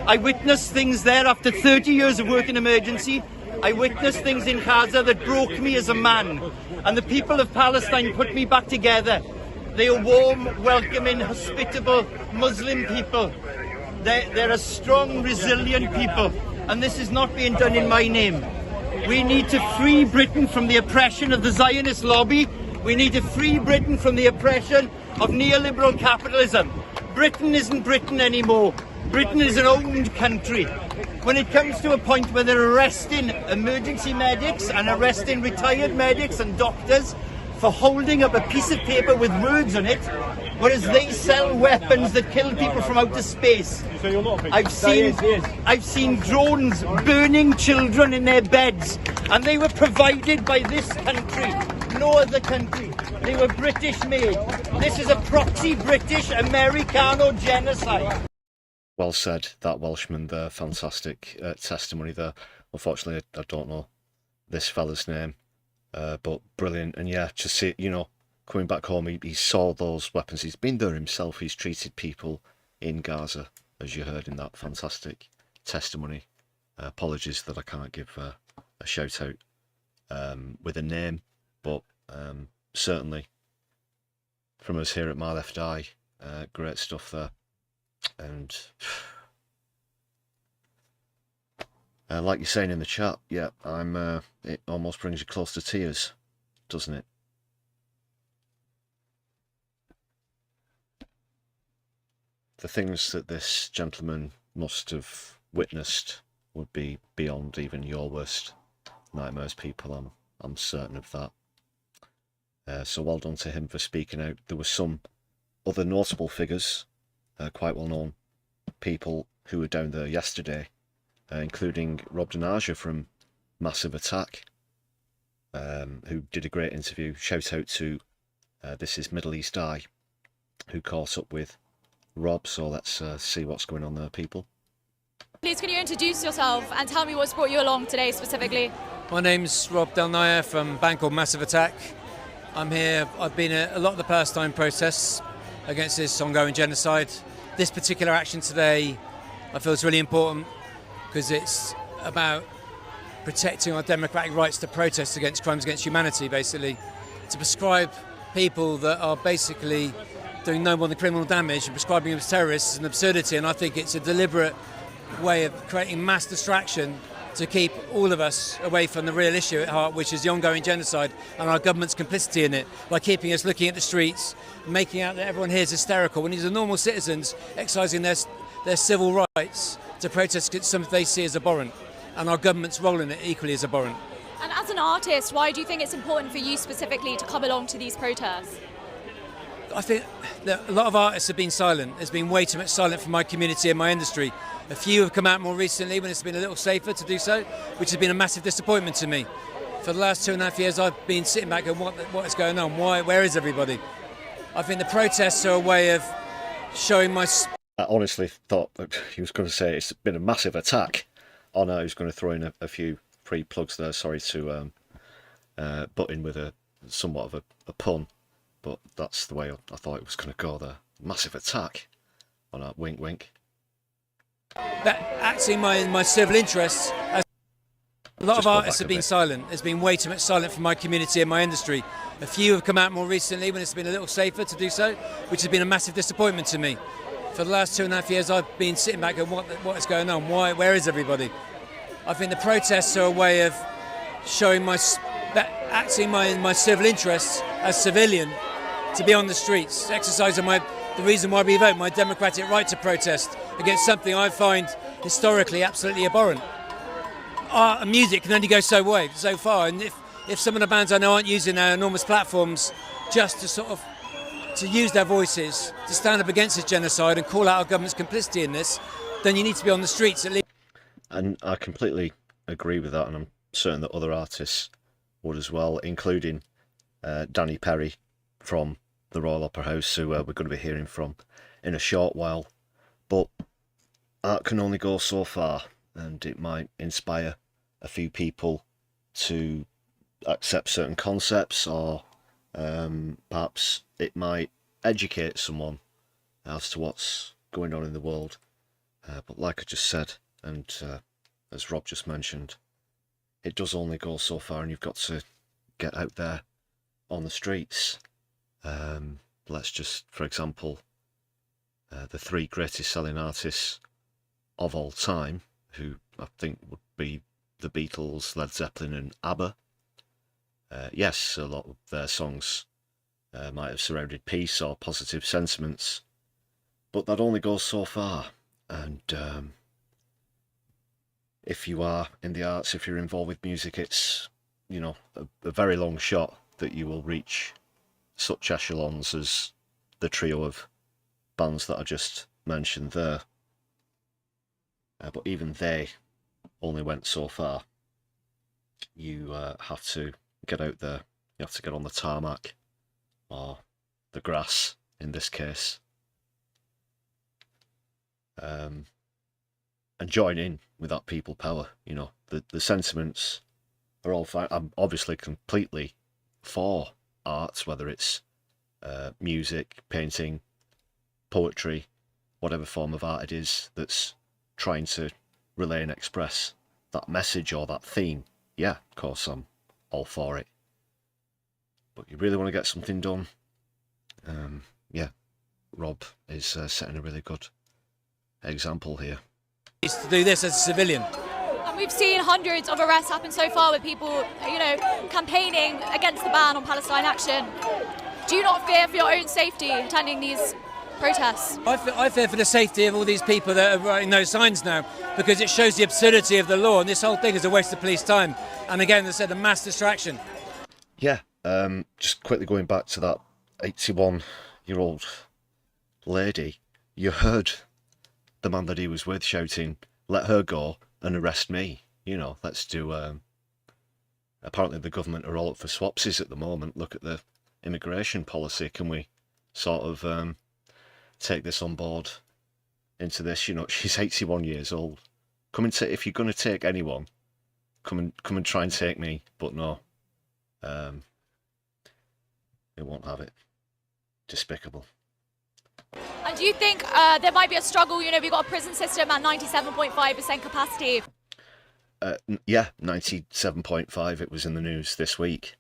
Speaker 11: I witnessed things there after 30 years of work in emergency. I witnessed things in Gaza that broke me as a man. And the people of Palestine put me back together. They are warm, welcoming, hospitable Muslim people. They're a strong, resilient people. And this is not being done in my name. We need to free Britain from the oppression of the Zionist lobby. We need to free Britain from the oppression of neoliberal capitalism. Britain isn't Britain anymore. Britain is an owned country. When it comes to a point where they're arresting emergency medics and arresting retired medics and doctors for holding up a piece of paper with words on it, whereas they sell weapons that kill people from outer space. I've seen drones burning children in their beds, and they were provided by this country, no other country. They were British made. This is a proxy British Americano genocide.
Speaker 1: Well said, that Welshman there. Fantastic testimony there. Unfortunately, I don't know this fella's name, but brilliant. And yeah, to see, coming back home, he saw those weapons. He's been there himself. He's treated people in Gaza, as you heard in that fantastic testimony. Apologies that I can't give a shout out with a name, but certainly from us here at My Left Eye, great stuff there. And like you're saying in the chat, yeah, it almost brings you close to tears, doesn't it? The things that this gentleman must have witnessed would be beyond even your worst nightmares, people. I'm certain of that. So well done to him for speaking out. There were some other notable figures, quite well-known people who were down there yesterday, including Rob Denaja from Massive Attack, who did a great interview. Shout out to This Is Middle East Eye, who caught up with Rob. So let's see what's going on there, people.
Speaker 12: Please, can you introduce yourself and tell me what's brought you along today specifically?
Speaker 13: My name's Rob Delnaya from a band called Massive Attack. I'm here. I've been at a lot of the Palestine protests against this ongoing genocide. This particular action today, I feel is really important because it's about protecting our democratic rights to protest against crimes against humanity, basically. To prescribe people that are basically doing no more than criminal damage and prescribing them as terrorists is an absurdity, and I think it's a deliberate way of creating mass distraction to keep all of us away from the real issue at heart, which is the ongoing genocide and our government's complicity in it, by keeping us looking at the streets, making out that everyone here is hysterical when these are normal citizens exercising their civil rights to protest against something they see as abhorrent, and our government's role in it equally is abhorrent.
Speaker 12: And as an artist, why do you think it's important for you specifically to come along to these protests?
Speaker 13: I think that a lot of artists have been silent. There's been way too much silent from my community and my industry. A few have come out more recently when it's been a little safer to do so, which has been a massive disappointment to me. For the last 2.5 years, I've been sitting back and what is going on? Where is everybody? I think the protests are a way of showing my...
Speaker 1: I honestly thought that he was going to say it's been a massive attack. Oh no, he was going to throw in a few free plugs there. Sorry to butt in with somewhat of a pun, but that's the way I thought it was going to go there. Massive attack. Oh no, wink wink.
Speaker 13: That acting my civil interests. A lot of artists have been silent. There's been way too much silent from my community and my industry. A few have come out more recently when it's been a little safer to do so, which has been a massive disappointment to me. For the last 2.5 years, I've been sitting back and what is going on? Where is everybody? I think the protests are a way of showing acting my civil interests as civilian, to be on the streets, exercising the reason why we vote, my democratic right to protest against something I find historically absolutely abhorrent. Art and music can only go so far, and if some of the bands I know aren't using their enormous platforms just to sort of to use their voices to stand up against this genocide and call out our government's complicity in this, then you need to be on the streets at least.
Speaker 1: And I completely agree with that, and I'm certain that other artists would as well, including Danny Perry from the Royal Opera House, who we're going to be hearing from in a short while. But art can only go so far, and it might inspire a few people to accept certain concepts, or perhaps it might educate someone as to what's going on in the world. But like I just said, and as Rob just mentioned, it does only go so far, and you've got to get out there on the streets. Let's just, for example, the three greatest selling artists of all time, who I think would be the Beatles, Led Zeppelin and ABBA. Yes, a lot of their songs might have surrounded peace or positive sentiments, but that only goes so far. And if you are in the arts, if you're involved with music, it's, you know, a very long shot that you will reach such echelons as the trio of bands that I just mentioned there. But even they only went so far. You have to get out there. You have to get on the tarmac, or the grass in this case, and join in with that people power. You know, the sentiments are all fine. I'm obviously completely for arts, whether it's music, painting, poetry, whatever form of art it is that's trying to relay and express that message or that theme. Yeah, of course, I'm all for it. But you really want to get something done, yeah, Rob is setting a really good example here.
Speaker 13: To do this as a civilian.
Speaker 12: And we've seen hundreds of arrests happen so far with people, you know, campaigning against the ban on Palestine action. Do you not fear for your own safety attending these protests?
Speaker 13: I fear for the safety of all these people that are writing those signs now, because it shows the absurdity of the law, and this whole thing is a waste of police time. And again, as I said, a mass distraction.
Speaker 1: Yeah, just quickly going back to that 81-year-old lady, you heard the man that he was with shouting, "Let her go and arrest me." You know, let's do... apparently the government are all up for swapsies at the moment. Look at the immigration policy. Can we sort of take this on board into this? You know, she's 81 years old. Come and if you're going to take anyone, come and try and take me. But no, they won't have it. Despicable.
Speaker 12: And do you think there might be a struggle? You know, we've got a prison system at 97.5% capacity.
Speaker 1: Yeah, 97.5. It was in the news this week.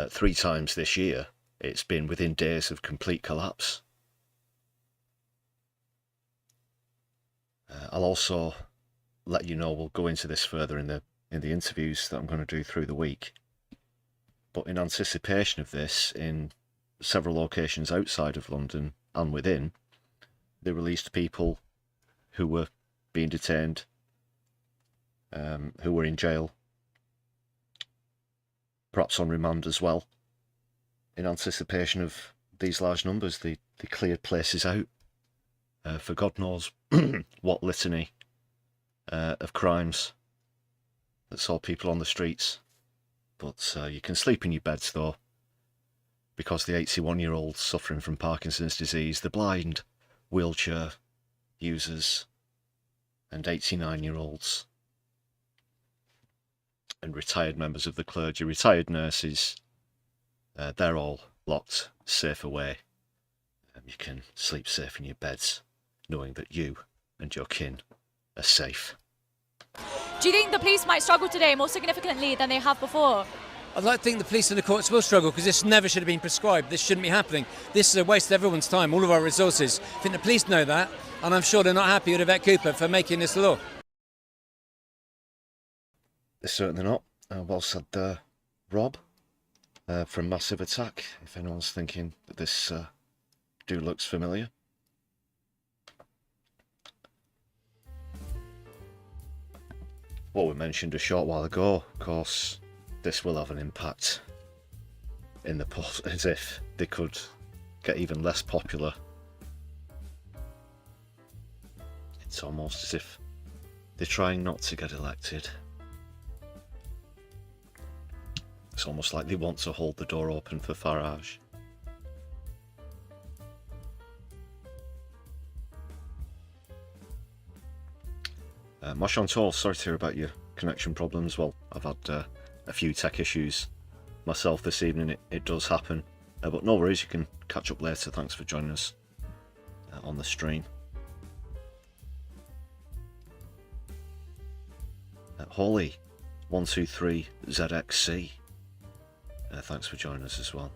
Speaker 1: 3 times this year, it's been within days of complete collapse. I'll also let you know, we'll go into this further in the interviews that I'm going to do through the week. But in anticipation of this, in several locations outside of London and within, they released people who were being detained, who were in jail, perhaps on remand as well. In anticipation of these large numbers, they cleared places out for God knows what litany of crimes that saw people on the streets. But you can sleep in your beds though, because the 81-year-old suffering from Parkinson's disease, the blind, wheelchair users, and 89-year-olds, and retired members of the clergy, retired nurses, they're all locked safe away. You can sleep safe in your beds, knowing that you and your kin are safe.
Speaker 12: Do you think the police might struggle today more significantly than they have before?
Speaker 13: I'd like to think the police and the courts will struggle, because this never should have been prescribed. This shouldn't be happening. This is a waste of everyone's time, all of our resources. I think the police know that, and I'm sure they're not happy with Yvette Cooper for making this law.
Speaker 1: They're certainly not. Well said there, Rob, from Massive Attack, if anyone's thinking that this dude looks familiar. What we mentioned a short while ago, of course, this will have an impact in the post, as if they could get even less popular. It's almost as if they're trying not to get elected. It's almost like they want to hold the door open for Farage. Machantor, sorry to hear about your connection problems. Well, I've had a few tech issues myself this evening. It does happen. But no worries, you can catch up later. Thanks for joining us on the stream. Holly 123ZXC, thanks for joining us as well.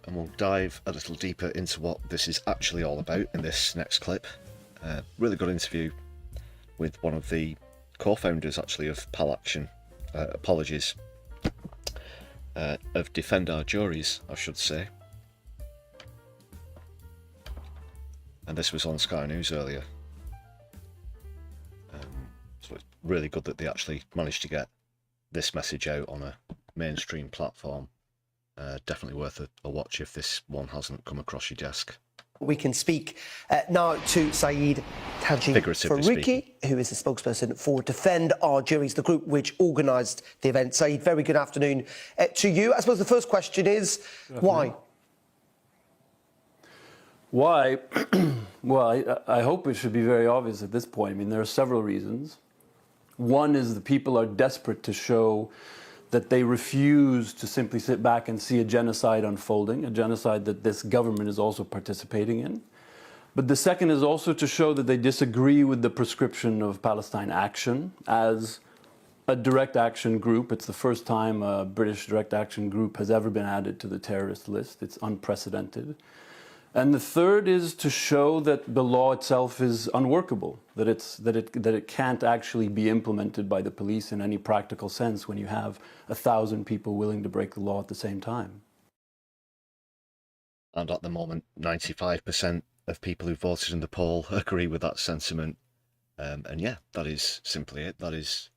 Speaker 1: And we'll dive a little deeper into what this is actually all about in this next clip. Really good interview with one of the co-founders actually of Pal Action, apologies, of Defend Our Juries, I should say. And this was on Sky News earlier. So it's really good that they actually managed to get this message out on a mainstream platform. Definitely worth a watch if this one hasn't come across your desk.
Speaker 14: We can speak now to Saeed Taji Faruqi, who is the spokesperson for Defend Our Juries, the group which organised the event. Saeed, very good afternoon to you. I suppose the first question is, why?
Speaker 15: Why? Well, I hope it should be very obvious at this point. I mean, there are several reasons. One is the people are desperate to show that they refuse to simply sit back and see a genocide unfolding, a genocide that this government is also participating in. But the second is also to show that they disagree with the prescription of Palestine Action as a direct action group. It's the first time a British direct action group has ever been added to the terrorist list. It's unprecedented. And the third is to show that the law itself is unworkable, that it can't actually be implemented by the police in any practical sense when you have 1,000 people willing to break the law at the same time.
Speaker 1: And at the moment, 95% of people who voted in the poll agree with that sentiment. And yeah, that is simply it. That is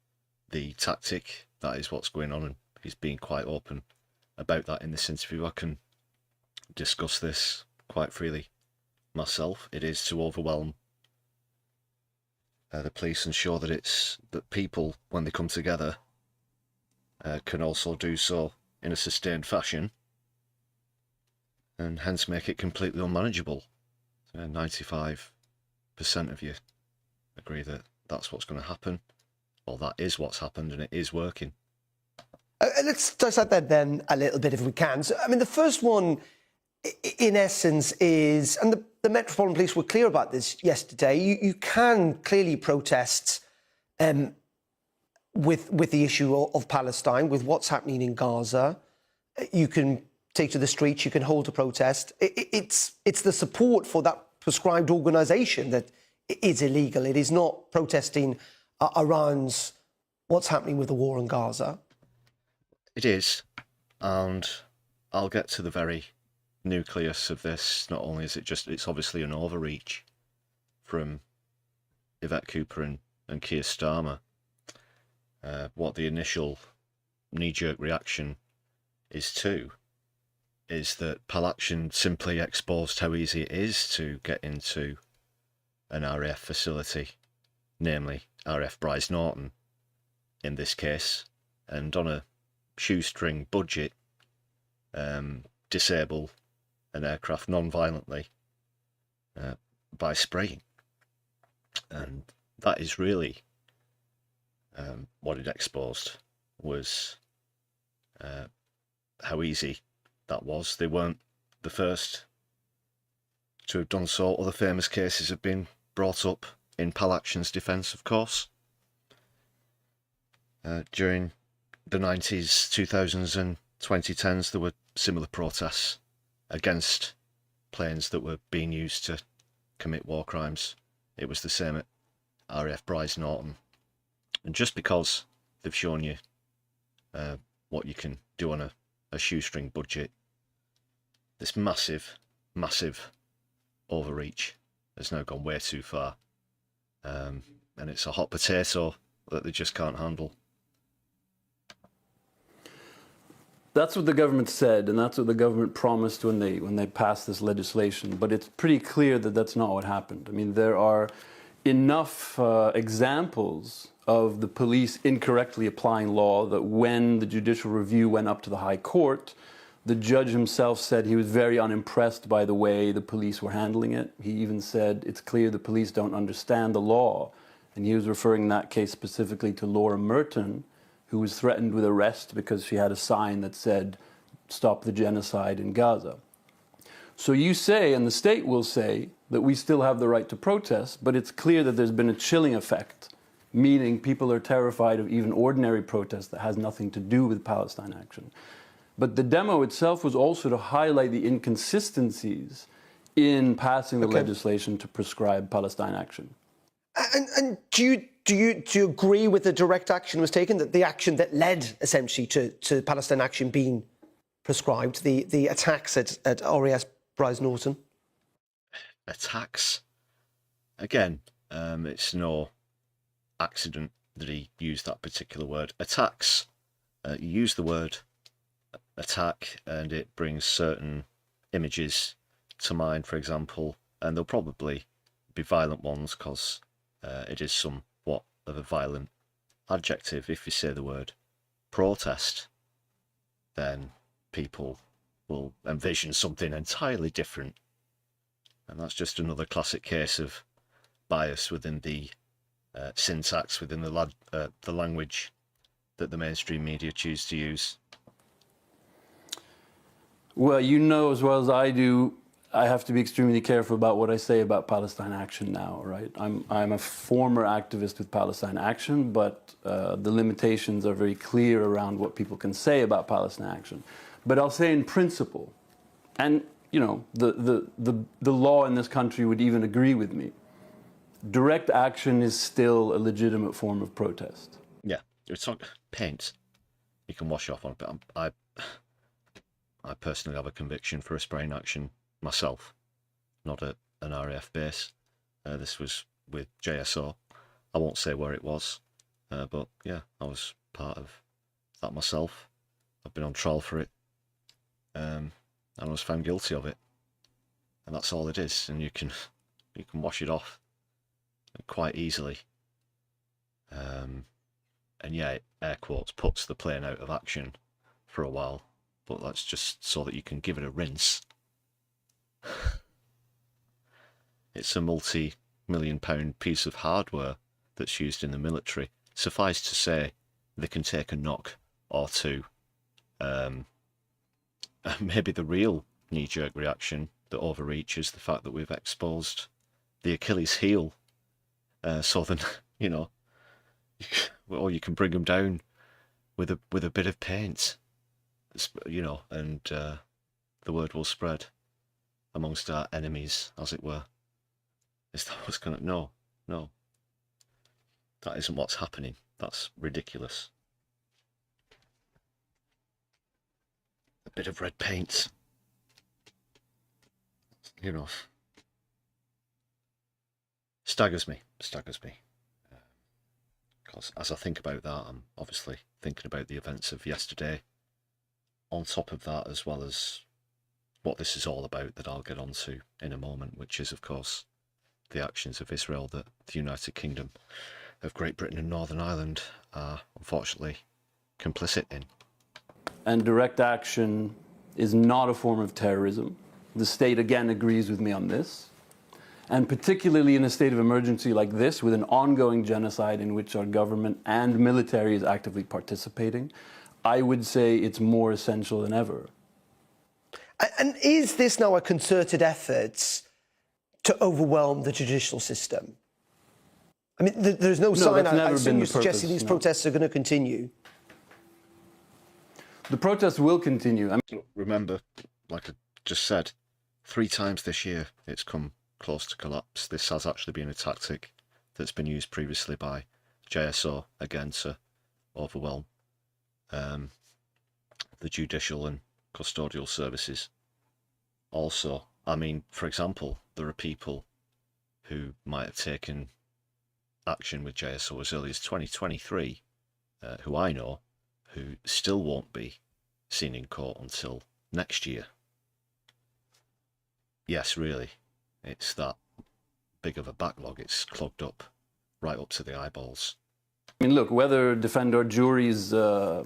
Speaker 1: the tactic. That is what's going on. And he's being quite open about that in this interview. I can discuss this quite freely myself. It is to overwhelm the police and show that people, when they come together, can also do so in a sustained fashion, and hence make it completely unmanageable. 95% of you agree that that's what's going to happen, or that is what's happened, and it is working.
Speaker 14: Let's dissect that then a little bit if we can. So, I mean, the first one, in essence, is, and the Metropolitan Police were clear about this yesterday, you can clearly protest with the issue of Palestine, with what's happening in Gaza. You can take to the streets, you can hold a protest. It's the support for that prescribed organisation that is illegal. It is not protesting around what's happening with the war in Gaza.
Speaker 1: It is, and I'll get to the very nucleus of this. Not only is it's obviously an overreach from Yvette Cooper and Keir Starmer. What the initial knee-jerk reaction is that Pal Action simply exposed how easy it is to get into an RAF facility, namely RAF Bryce Norton in this case, and on a shoestring budget, disable an aircraft non-violently by spraying. And that is really what it exposed, was how easy that was. They weren't the first to have done so. Other famous cases have been brought up in Pal Action's defence, of course. During the 90s, 2000s and 2010s, there were similar protests against planes that were being used to commit war crimes. It was the same at RAF Bryce Norton. And just because they've shown you what you can do on a shoestring budget, this massive overreach has now gone way too far. And it's a hot potato that they just can't handle.
Speaker 15: That's what the government said, and that's what the government promised when they passed this legislation. But it's pretty clear that that's not what happened. I mean, there are enough examples of the police incorrectly applying law that when the judicial review went up to the High Court, the judge himself said he was very unimpressed by the way the police were handling it. He even said it's clear the police don't understand the law. And he was referring in that case specifically to Laura Merton, who was threatened with arrest because she had a sign that said, "Stop the genocide in Gaza." So you say, and the state will say, that we still have the right to protest, but it's clear that there's been a chilling effect, meaning people are terrified of even ordinary protest that has nothing to do with Palestine action. But the demo itself was also to highlight the inconsistencies in passing the legislation to prescribe Palestine action.
Speaker 14: And do you agree with the direct action was taken, that the action that led essentially to Palestine action being prescribed, the attacks at RAS Bryce Norton?
Speaker 1: Attacks? Again, it's no accident that he used that particular word. Attacks. You use the word attack and it brings certain images to mind, for example, and they'll probably be violent ones because it is somewhat of a violent adjective. If you say the word protest, then people will envision something entirely different. And that's just another classic case of bias within the syntax, within the language that the mainstream media choose to use.
Speaker 15: Well, you know as well as I do, I have to be extremely careful about what I say about Palestine Action now, right? I'm a former activist with Palestine Action, but the limitations are very clear around what people can say about Palestine Action. But I'll say in principle, and you know, the law in this country would even agree with me, direct action is still a legitimate form of protest.
Speaker 1: Yeah, it's not paint. You can wash off on it, but I personally have a conviction for a spraying action myself, not at an RAF base. This was with JSO. I won't say where it was, but yeah, I was part of that myself. I've been on trial for it, and I was found guilty of it. And that's all it is, and you can wash it off quite easily. And yeah, it, air quotes, puts the plane out of action for a while, but that's just so that you can give it a rinse. It's a multi-million-pound piece of hardware that's used in the military. Suffice to say, they can take a knock or two. Maybe the real knee-jerk reaction that overreaches the fact that we've exposed the Achilles heel, so then, you know, or you can bring them down with a bit of paint, you know, and the word will spread amongst our enemies, as it were. Is that what's going to... No. That isn't what's happening. That's ridiculous. A bit of red paint. You know. Staggers me. Because as I think about that, I'm obviously thinking about the events of yesterday. On top of that, as well as what this is all about that I'll get onto in a moment, which is, of course, the actions of Israel that the United Kingdom of Great Britain and Northern Ireland are unfortunately complicit in.
Speaker 15: And direct action is not a form of terrorism. The state again agrees with me on this. And particularly in a state of emergency like this, with an ongoing genocide in which our government and military is actively participating, I would say it's more essential than ever.
Speaker 14: And is this now a concerted effort to overwhelm the judicial system? I mean, there's no sign. I assume you're suggesting these protests are going to continue.
Speaker 15: The protests will continue.
Speaker 1: Remember, like I just said, 3 times this year it's come close to collapse. This has actually been a tactic that's been used previously by JSO, again, to overwhelm the judicial and custodial services. Also, I mean, for example, there are people who might have taken action with JSO as early as 2023, who I know, who still won't be seen in court until next year. Yes, really, it's that big of a backlog. It's clogged up right up to the eyeballs.
Speaker 15: I mean, look, whether defender juries arranges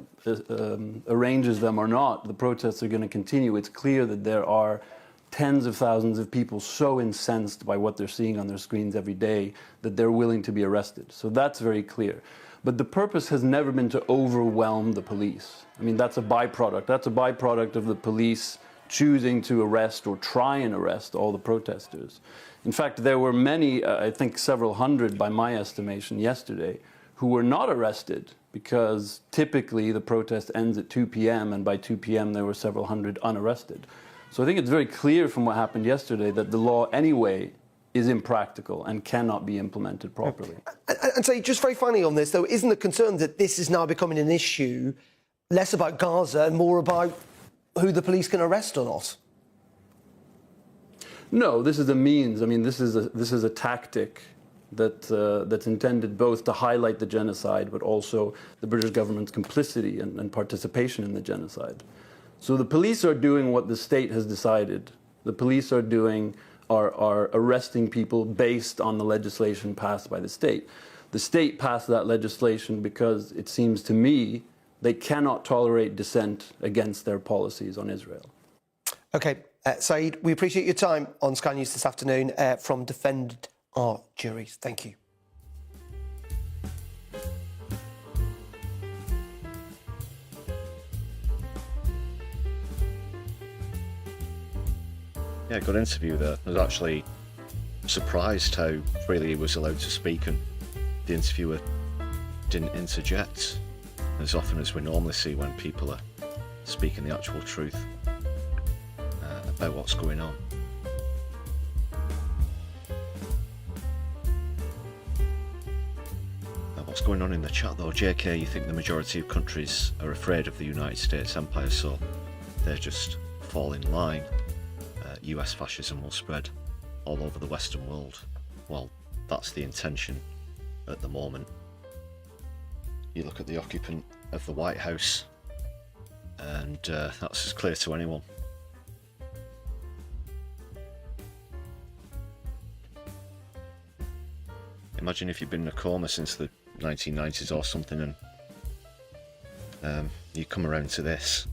Speaker 15: them or not, the protests are going to continue. It's clear that there are tens of thousands of people so incensed by what they're seeing on their screens every day that they're willing to be arrested. So that's very clear. But the purpose has never been to overwhelm the police. I mean, that's a byproduct. That's a byproduct of the police choosing to arrest or try and arrest all the protesters. In fact, there were many, I think several hundred by my estimation yesterday, who were not arrested because typically the protest ends at 2 p.m. and by 2 p.m. there were several hundred unarrested. So I think it's very clear from what happened yesterday that the law anyway is impractical and cannot be implemented properly.
Speaker 14: And so just very finally on this, though, isn't the concern that this is now becoming an issue less about Gaza and more about who the police can arrest or not?
Speaker 15: No, this is a means. I mean, this is a tactic that's intended both to highlight the genocide, but also the British government's complicity and participation in the genocide. So the police are doing what the state has decided. The police are arresting people based on the legislation passed by the state. The state passed that legislation because it seems to me they cannot tolerate dissent against their policies on Israel.
Speaker 14: OK, Saeed, we appreciate your time on Sky News this afternoon from Defend Our Juries. Thank you.
Speaker 1: Yeah, good interview there. I was actually surprised how freely he was allowed to speak and the interviewer didn't interject as often as we normally see when people are speaking the actual truth about what's going on. What's going on in the chat though? JK, you think the majority of countries are afraid of the United States empire, so they just fall in line. US fascism will spread all over the Western world. Well, that's the intention at the moment. You look at the occupant of the White House and that's as clear to anyone. Imagine if you've been in a coma since the 1990s or something and you come around to this.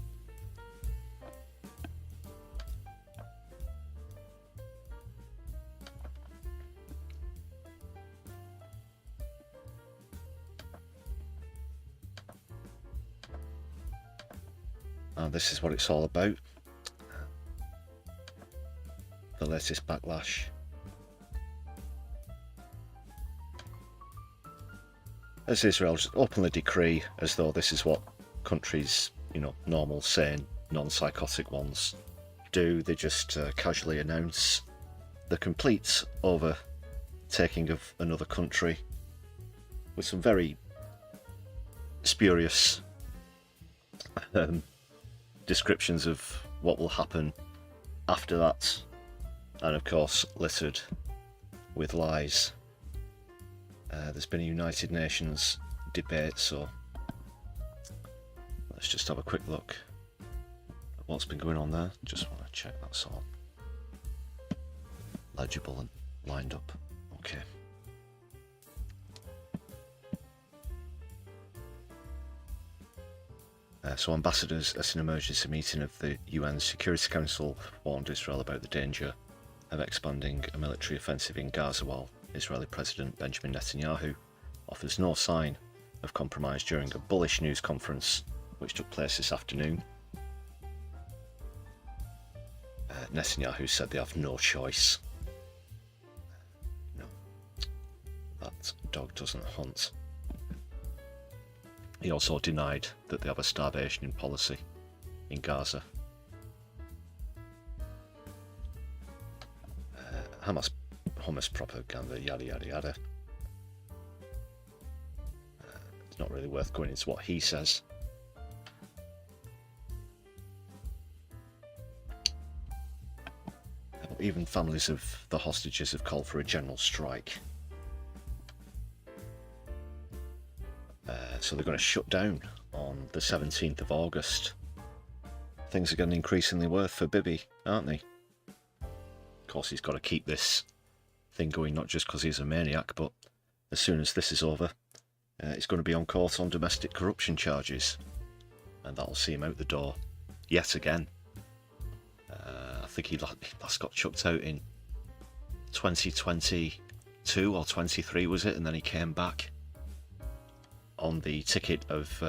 Speaker 1: This is what it's all about. The latest backlash. As Israel just openly decree as though this is what countries, normal, sane, non-psychotic ones do. They just casually announce the complete overtaking of another country with some very spurious descriptions of what will happen after that, and of course littered with lies. There's been a United Nations debate, so let's just have a quick look at what's been going on there. Just want to check that's all legible and lined up. Okay. So ambassadors at an emergency meeting of the UN Security Council warned Israel about the danger of expanding a military offensive in Gaza, while Israeli President Benjamin Netanyahu offers no sign of compromise during a bullish news conference which took place this afternoon. Netanyahu said they have no choice. No, that dog doesn't hunt. He also denied that they have a starvation policy in Gaza. Hamas propaganda, yada yada yada. It's not really worth going into what he says. Even families of the hostages have called for a general strike. So they're going to shut down on the 17th of August. Things are getting increasingly worse for Bibi, aren't they? Of course, he's got to keep this thing going, not just because he's a maniac, but as soon as this is over, he's going to be on court on domestic corruption charges. And that'll see him out the door yet again. I think he last got chucked out in 2022 or 23, was it? And then he came back on the ticket of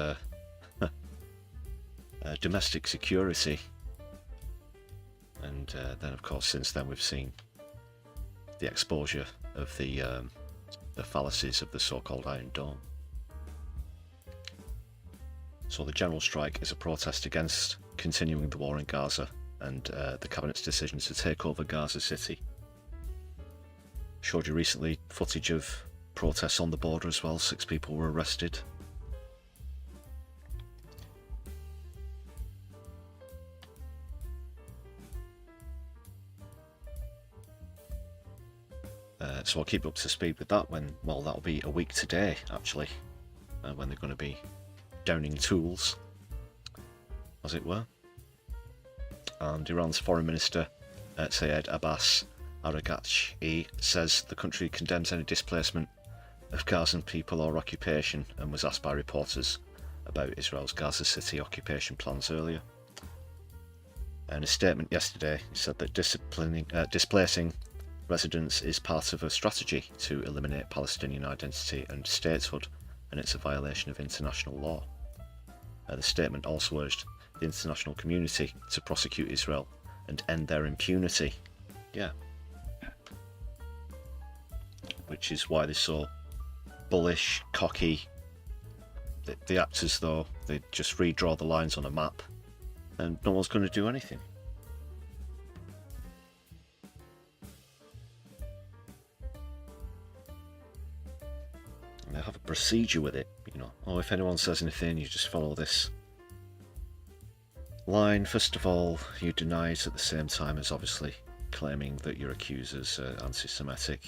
Speaker 1: domestic security. And then, of course, since then we've seen the exposure of the fallacies of the so-called Iron Dome. So the general strike is a protest against continuing the war in Gaza and the cabinet's decision to take over Gaza City. Showed you recently footage of protests on the border as well. 6 people were arrested. So I'll keep up to speed with that when, well, that'll be a week today, actually, when they're going to be downing tools, as it were. And Iran's Foreign Minister, Sayed Abbas Araghchi, says the country condemns any displacement of Gazan people or occupation, and was asked by reporters about Israel's Gaza City occupation plans earlier. In a statement yesterday, he said that displacing residents is part of a strategy to eliminate Palestinian identity and statehood, and it's a violation of international law. The statement also urged the international community to prosecute Israel and end their impunity. Yeah. Which is why they're so bullish, cocky. They act as though they just redraw the lines on a map and no one's going to do anything. They have a procedure with it, you know. Oh, if anyone says anything, you just follow this line. First of all, you deny it at the same time as obviously claiming that your accusers are anti-Semitic.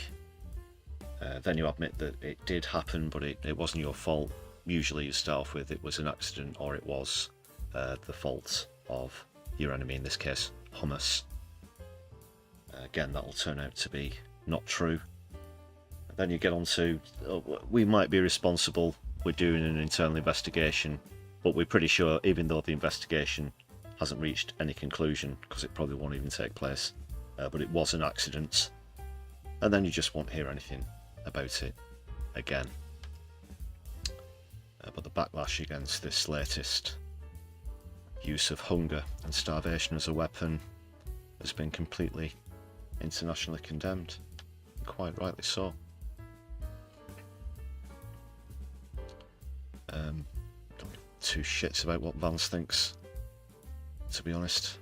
Speaker 1: Then you admit that it did happen, but it wasn't your fault. Usually you start off with it was an accident, or it was the fault of your enemy, in this case Hamas. Again, that'll turn out to be not true. Then you get on to, we might be responsible, we're doing an internal investigation, but we're pretty sure, even though the investigation hasn't reached any conclusion, because it probably won't even take place, but it was an accident. And then you just won't hear anything about it again. But the backlash against this latest use of hunger and starvation as a weapon has been completely internationally condemned, quite rightly so. Don't give two shits about what Vance thinks, to be honest.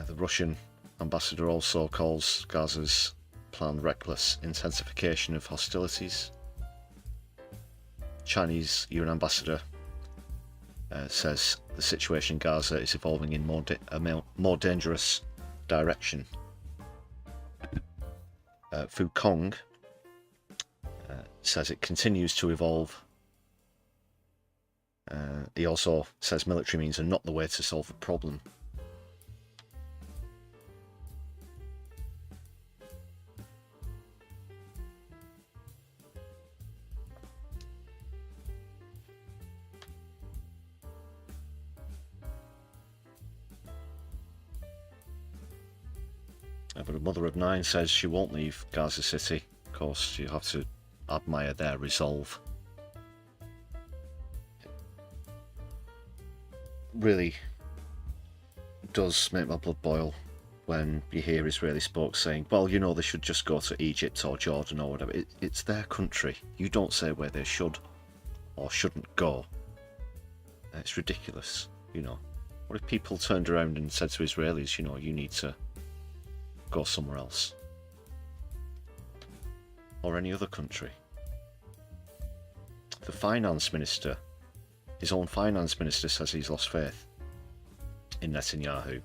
Speaker 1: The Russian ambassador also calls Gaza's planned reckless intensification of hostilities. Chinese UN ambassador says the situation in Gaza is evolving in a more dangerous direction. Fu Kong says it continues to evolve. He also says military means are not the way to solve the problem. But a mother of 9 says she won't leave Gaza City. Of course, you have to admire their resolve. It really does make my blood boil when you hear Israeli spokes saying, well, you know, they should just go to Egypt or Jordan or whatever. It's their country. You don't say where they should or shouldn't go. It's ridiculous, you know. What if people turned around and said to Israelis, you know, you need to go somewhere else, or any other country? The finance minister, his own finance minister, says he's lost faith in Netanyahu.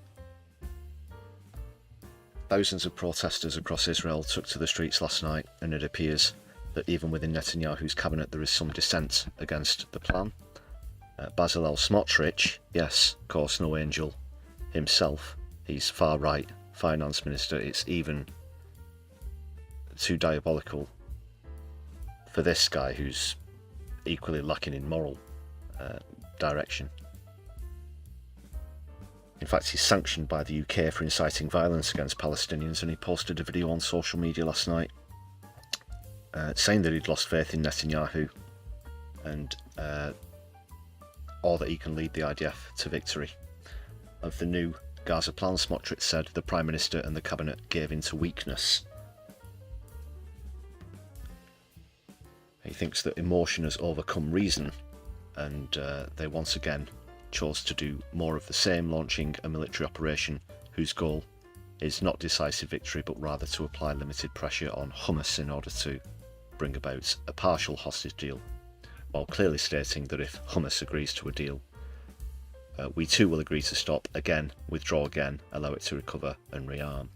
Speaker 1: Thousands of protesters across Israel took to the streets last night, and it appears that even within Netanyahu's cabinet there is some dissent against the plan. Bezalel Smotrich, yes, of course, no angel himself. He's far-right finance minister. It's even too diabolical for this guy, who's equally lacking in moral direction. In fact, he's sanctioned by the UK for inciting violence against Palestinians, and he posted a video on social media last night saying that he'd lost faith in Netanyahu and or that he can lead the IDF to victory. Of the new Gaza plan, Smotrich said the Prime Minister and the Cabinet gave in to weakness. He thinks that emotion has overcome reason, and they once again chose to do more of the same, launching a military operation whose goal is not decisive victory but rather to apply limited pressure on Hamas in order to bring about a partial hostage deal, while clearly stating that if Hamas agrees to a deal, we too will agree to stop again, withdraw again, allow it to recover and rearm.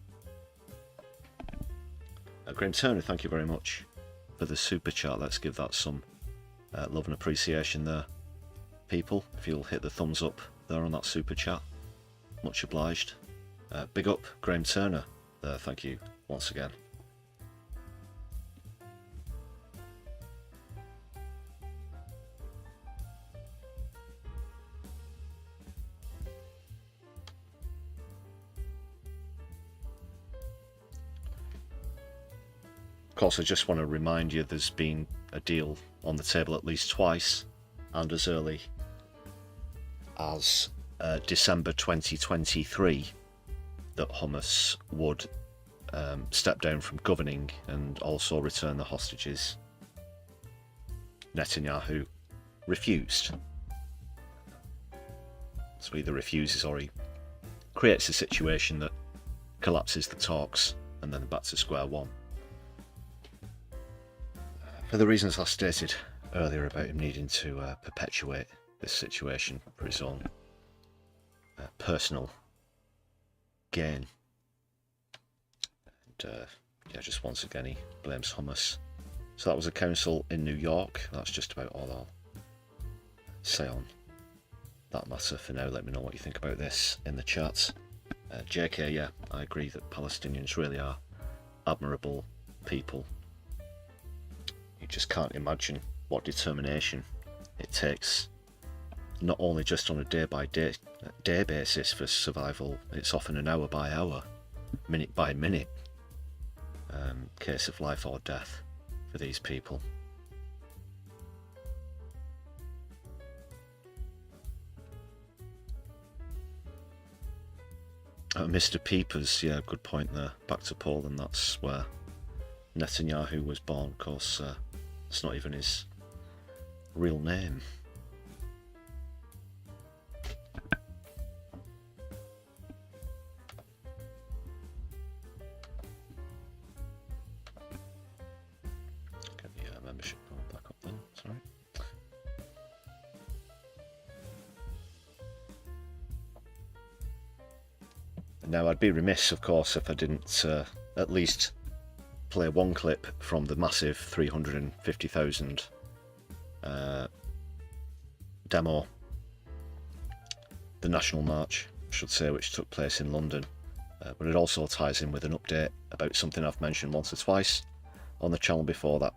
Speaker 1: Graham Turner, thank you very much for the super chat. Let's give that some love and appreciation there, people. If you'll hit the thumbs up there on that super chat, much obliged. Big up Graham Turner there, thank you once again. Of course, I just want to remind you there's been a deal on the table at least twice, and as early as December 2023, that Hamas would step down from governing and also return the hostages. Netanyahu refused. So either refuses or he creates a situation that collapses the talks and then back to square one. For the reasons I stated earlier about him needing to perpetuate this situation for his own personal gain. And yeah, just once again he blames Hamas. So that was a council in New York. That's just about all I'll say on that matter for now. Let me know what you think about this in the chat. JK, yeah, I agree that Palestinians really are admirable people. You just can't imagine what determination it takes, not only just on a day-by-day basis for survival, it's often an hour-by-hour, minute-by-minute case of life or death for these people. Mr. Peepers, yeah, good point there. Back to Poland, that's where Netanyahu was born. Of course, it's not even his real name. Get the membership going back up then, sorry. Now, I'd be remiss, of course, if I didn't at least play one clip from the massive 350,000 demo, the National March, I should say, which took place in London. But it also ties in with an update about something I've mentioned once or twice on the channel before, that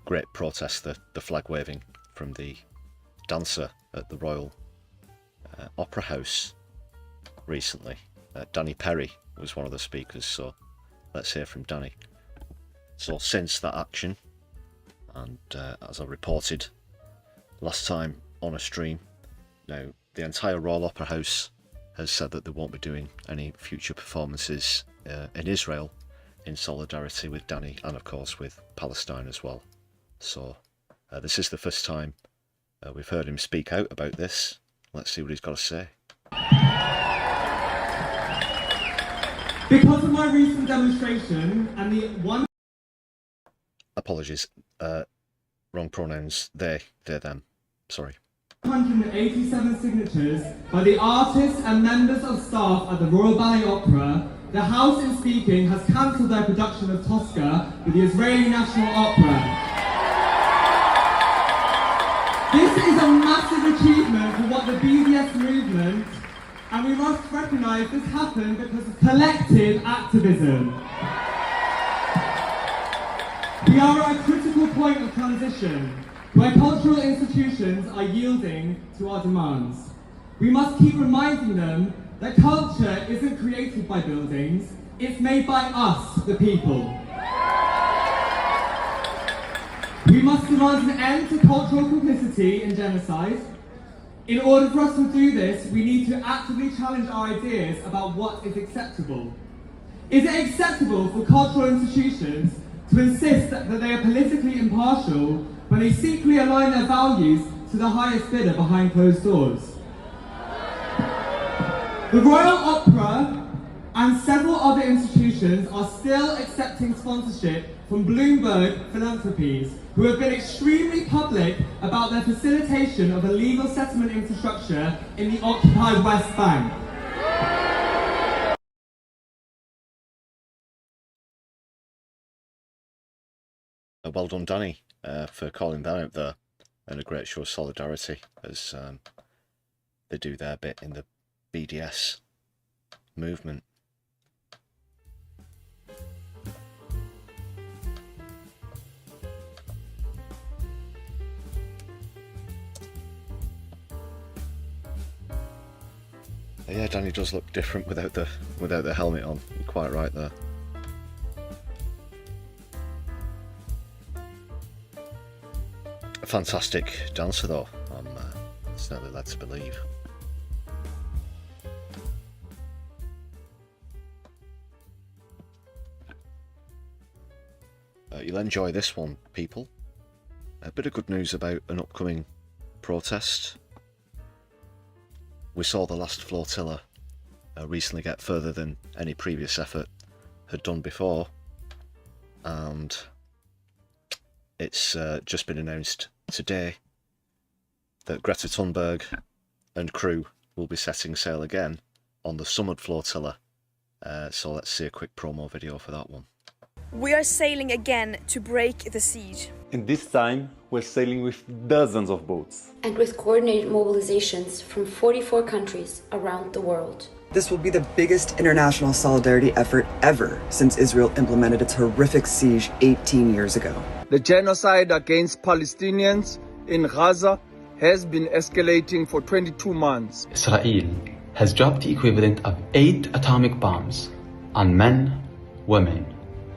Speaker 1: great protest, the flag waving from the dancer at the Royal Opera House recently. Danny Perry was one of the speakers, so let's hear from Danny. So since that action, and as I reported last time on a stream, now the entire Royal Opera House has said that they won't be doing any future performances in Israel in solidarity with Danny and of course with Palestine as well. So this is the first time we've heard him speak out about this. Let's see what he's got to say.
Speaker 16: Because of my recent demonstration and the one...
Speaker 1: Apologies, wrong pronouns, they, them, sorry.
Speaker 16: 187 signatures by the artists and members of staff at the Royal Ballet Opera the House in speaking has cancelled their production of Tosca with the Israeli National Opera. This is a massive achievement for what the BDS movement, and we must recognise this happened because of collective activism. We are at a critical point of transition, where cultural institutions are yielding to our demands. We must keep reminding them that culture isn't created by buildings, it's made by us, the people. We must demand an end to cultural complicity in genocide. In order for us to do this, we need to actively challenge our ideas about what is acceptable. Is it acceptable for cultural institutions to insist that they are politically impartial when they secretly align their values to the highest bidder behind closed doors? The Royal Opera and several other institutions are still accepting sponsorship from Bloomberg Philanthropies, who have been extremely public about their facilitation of illegal settlement infrastructure in the occupied West Bank.
Speaker 1: Well done, Danny, for calling that out there, and a great show of solidarity as they do their bit in the BDS movement. Yeah, Danny does look different without the helmet on. You're quite right there. A fantastic dancer though, I'm certainly led to believe. You'll enjoy this one, people. A bit of good news about an upcoming protest. We saw the last flotilla recently get further than any previous effort had done before, and it's just been announced today that Greta Thunberg and crew will be setting sail again on the summered flotilla, so let's see a quick promo video for that one.
Speaker 17: We are sailing again to break the siege.
Speaker 18: And this time, we're sailing with dozens of boats.
Speaker 19: And with coordinated mobilizations from 44 countries around the world.
Speaker 20: This will be the biggest international solidarity effort ever since Israel implemented its horrific siege 18 years ago.
Speaker 21: The genocide against Palestinians in Gaza has been escalating for 22 months.
Speaker 22: Israel has dropped the equivalent of 8 atomic bombs on men, women,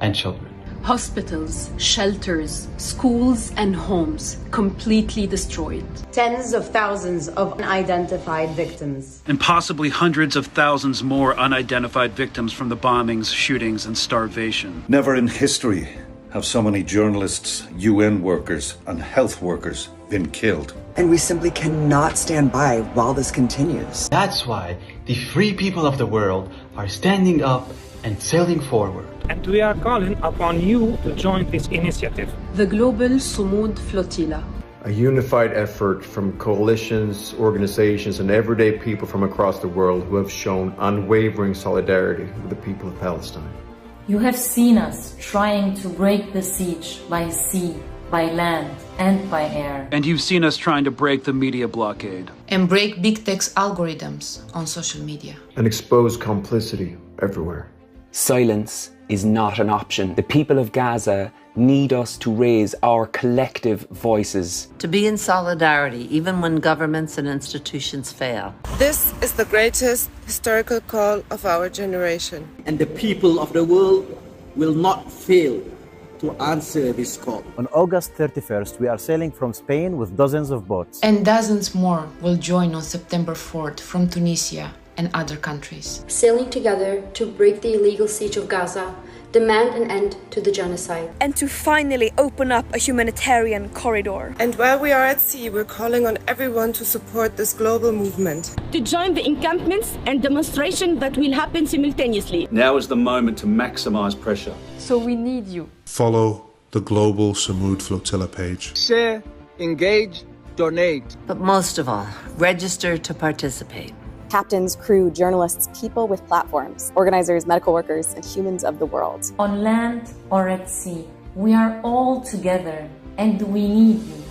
Speaker 22: and children.
Speaker 23: Hospitals, shelters, schools, and homes completely destroyed.
Speaker 24: Tens of thousands of unidentified victims.
Speaker 25: And possibly hundreds of thousands more unidentified victims from the bombings, shootings, and starvation.
Speaker 26: Never in history have so many journalists, UN workers, and health workers been killed.
Speaker 20: And we simply cannot stand by while this continues.
Speaker 22: That's why the free people of the world are standing up and sailing forward.
Speaker 27: And we are calling upon you to join this initiative.
Speaker 23: The Global Sumud Flotilla.
Speaker 28: A unified effort from coalitions, organizations, and everyday people from across the world who have shown unwavering solidarity with the people of Palestine.
Speaker 29: You have seen us trying to break the siege by sea, by land, and by air.
Speaker 25: And you've seen us trying to break the media blockade.
Speaker 30: And break big tech's algorithms on social media.
Speaker 28: And expose complicity everywhere.
Speaker 31: Silence is not an option. The people of Gaza need us to raise our collective voices.
Speaker 32: To be in solidarity even when governments and institutions fail.
Speaker 33: This is the greatest historical call of our generation.
Speaker 34: And the people of the world will not fail to answer this call.
Speaker 35: On August 31st, we are sailing from Spain with dozens of boats.
Speaker 30: And dozens more will join on September 4th from Tunisia and other countries.
Speaker 19: Sailing together to break the illegal siege of Gaza, demand an end to the genocide.
Speaker 17: And to finally open up a humanitarian corridor.
Speaker 33: And while we are at sea, we're calling on everyone to support this global movement.
Speaker 36: To join the encampments and demonstration that will happen simultaneously.
Speaker 25: Now is the moment to maximize pressure.
Speaker 30: So we need you.
Speaker 37: Follow the Global Sumud Flotilla page.
Speaker 21: Share, engage, donate.
Speaker 32: But most of all, register to participate.
Speaker 1: Captains, crew, journalists, people with platforms, organizers, medical workers, and humans of the world.
Speaker 29: On land or at sea, we are all together and we need you.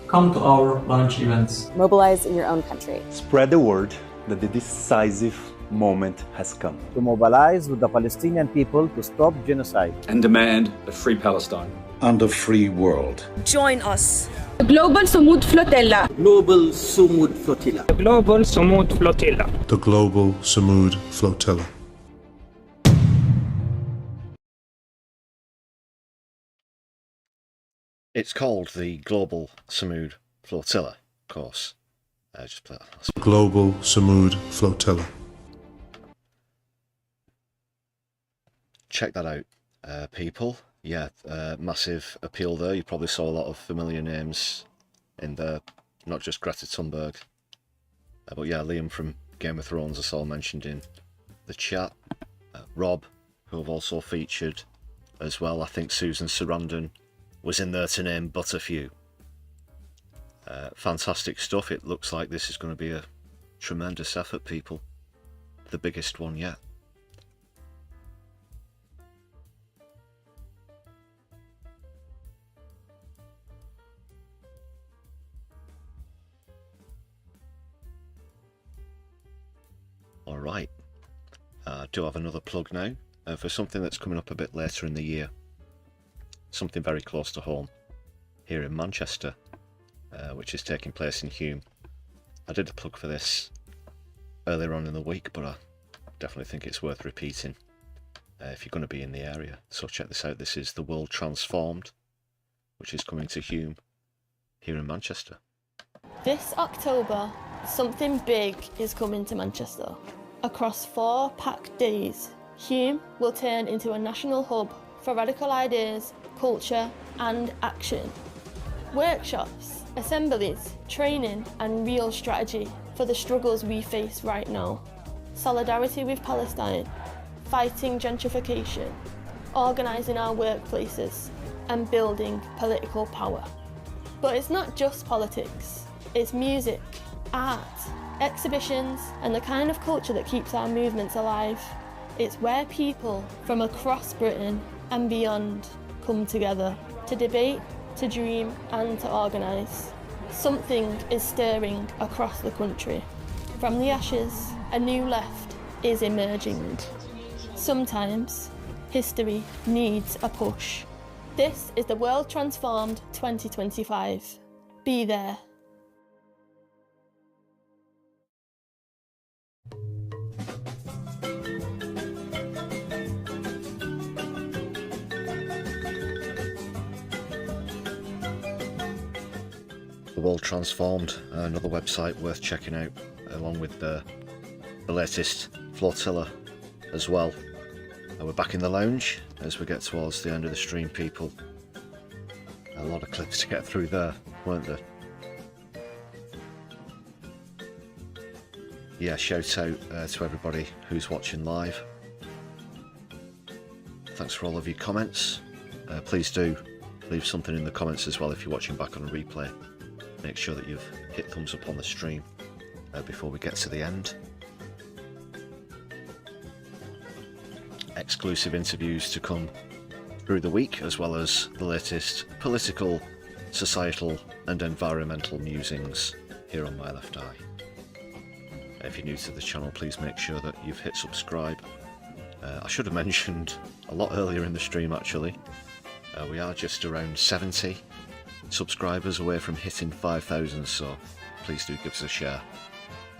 Speaker 2: Come to our launch events.
Speaker 1: Mobilize in your own country.
Speaker 3: Spread the word that the decisive moment has come.
Speaker 35: To mobilize with the Palestinian people to stop genocide.
Speaker 4: And demand a free Palestine.
Speaker 26: And a free world.
Speaker 17: Join us.
Speaker 36: The Global Sumud Flotilla.
Speaker 34: Global Sumud Flotilla.
Speaker 27: The Global Sumud Flotilla.
Speaker 37: The Global Sumud Flotilla.
Speaker 5: It's called the Global Sumud Flotilla, of course. Just play that.
Speaker 37: Global Sumud Flotilla.
Speaker 5: Check that out, people. Yeah, massive appeal there. You probably saw a lot of familiar names in there, not just Greta Thunberg. But yeah, Liam from Game of Thrones I saw mentioned in the chat. Rob, who have also featured as well. I think Susan Sarandon was in there to name but a few. Fantastic stuff. It looks like this is going to be a tremendous effort, people. The biggest one yet. Alright, I do have another plug now for something that's coming up a bit later in the year. Something very close to home here in Manchester, which is taking place in Hume. I did a plug for this earlier on in the week, but I definitely think it's worth repeating if you're going to be in the area. So check this out. This is The World Transformed, which is coming to Hume here in Manchester.
Speaker 6: This October, something big is coming to Manchester. Across 4 packed days, Hume will turn into a national hub for radical ideas, culture and action. Workshops, assemblies, training and real strategy for the struggles we face right now. Solidarity with Palestine, fighting gentrification, organising our workplaces and building political power. But it's not just politics, it's music, art, exhibitions and the kind of culture that keeps our movements alive. It's where people from across Britain and beyond come together to debate, to dream and to organise. Something is stirring across the country. From the ashes, a new left is emerging. Sometimes history needs a push. This is the World Transformed 2025. Be there.
Speaker 5: The World Transformed, another website worth checking out, along with the latest flotilla as well. We're back in the lounge as we get towards the end of the stream, people. A lot of clips to get through there, weren't there? Yeah, shout out to everybody who's watching live. Thanks for all of your comments. Please do leave something in the comments as well if you're watching back on a replay. Make sure that you've hit thumbs up on the stream before we get to the end. Exclusive interviews to come through the week, as well as the latest political, societal and environmental musings here on My Left Eye. If you're new to the channel, please make sure that you've hit subscribe. I should have mentioned a lot earlier in the stream actually. We are just around 70 subscribers away from hitting 5,000, so please do give us a share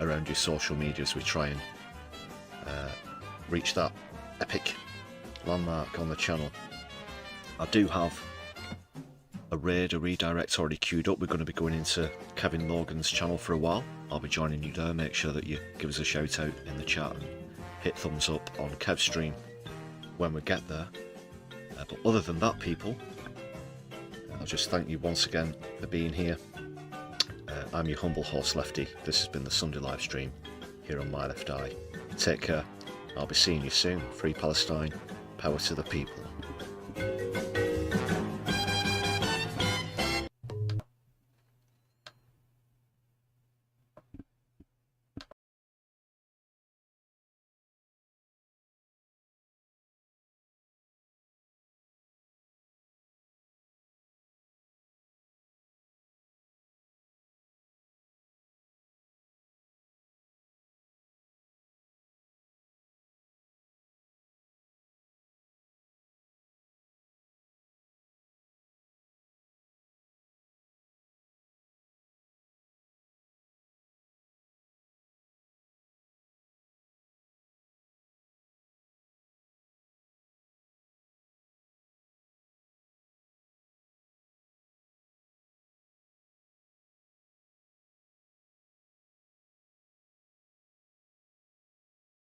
Speaker 5: around your social media as we try and reach that epic landmark on the channel. I do have a redirect already queued up. We're going to be going into Kevin Logan's channel for a while. I'll be joining you there. Make sure that you give us a shout out in the chat and hit thumbs up on Kev's stream when we get there. But other than that, people, I'll just thank you once again for being here. I'm your humble host Lefty. This has been the Sunday live stream here on My Left Eye. Take care. I'll be seeing you soon. Free Palestine. Power to the people.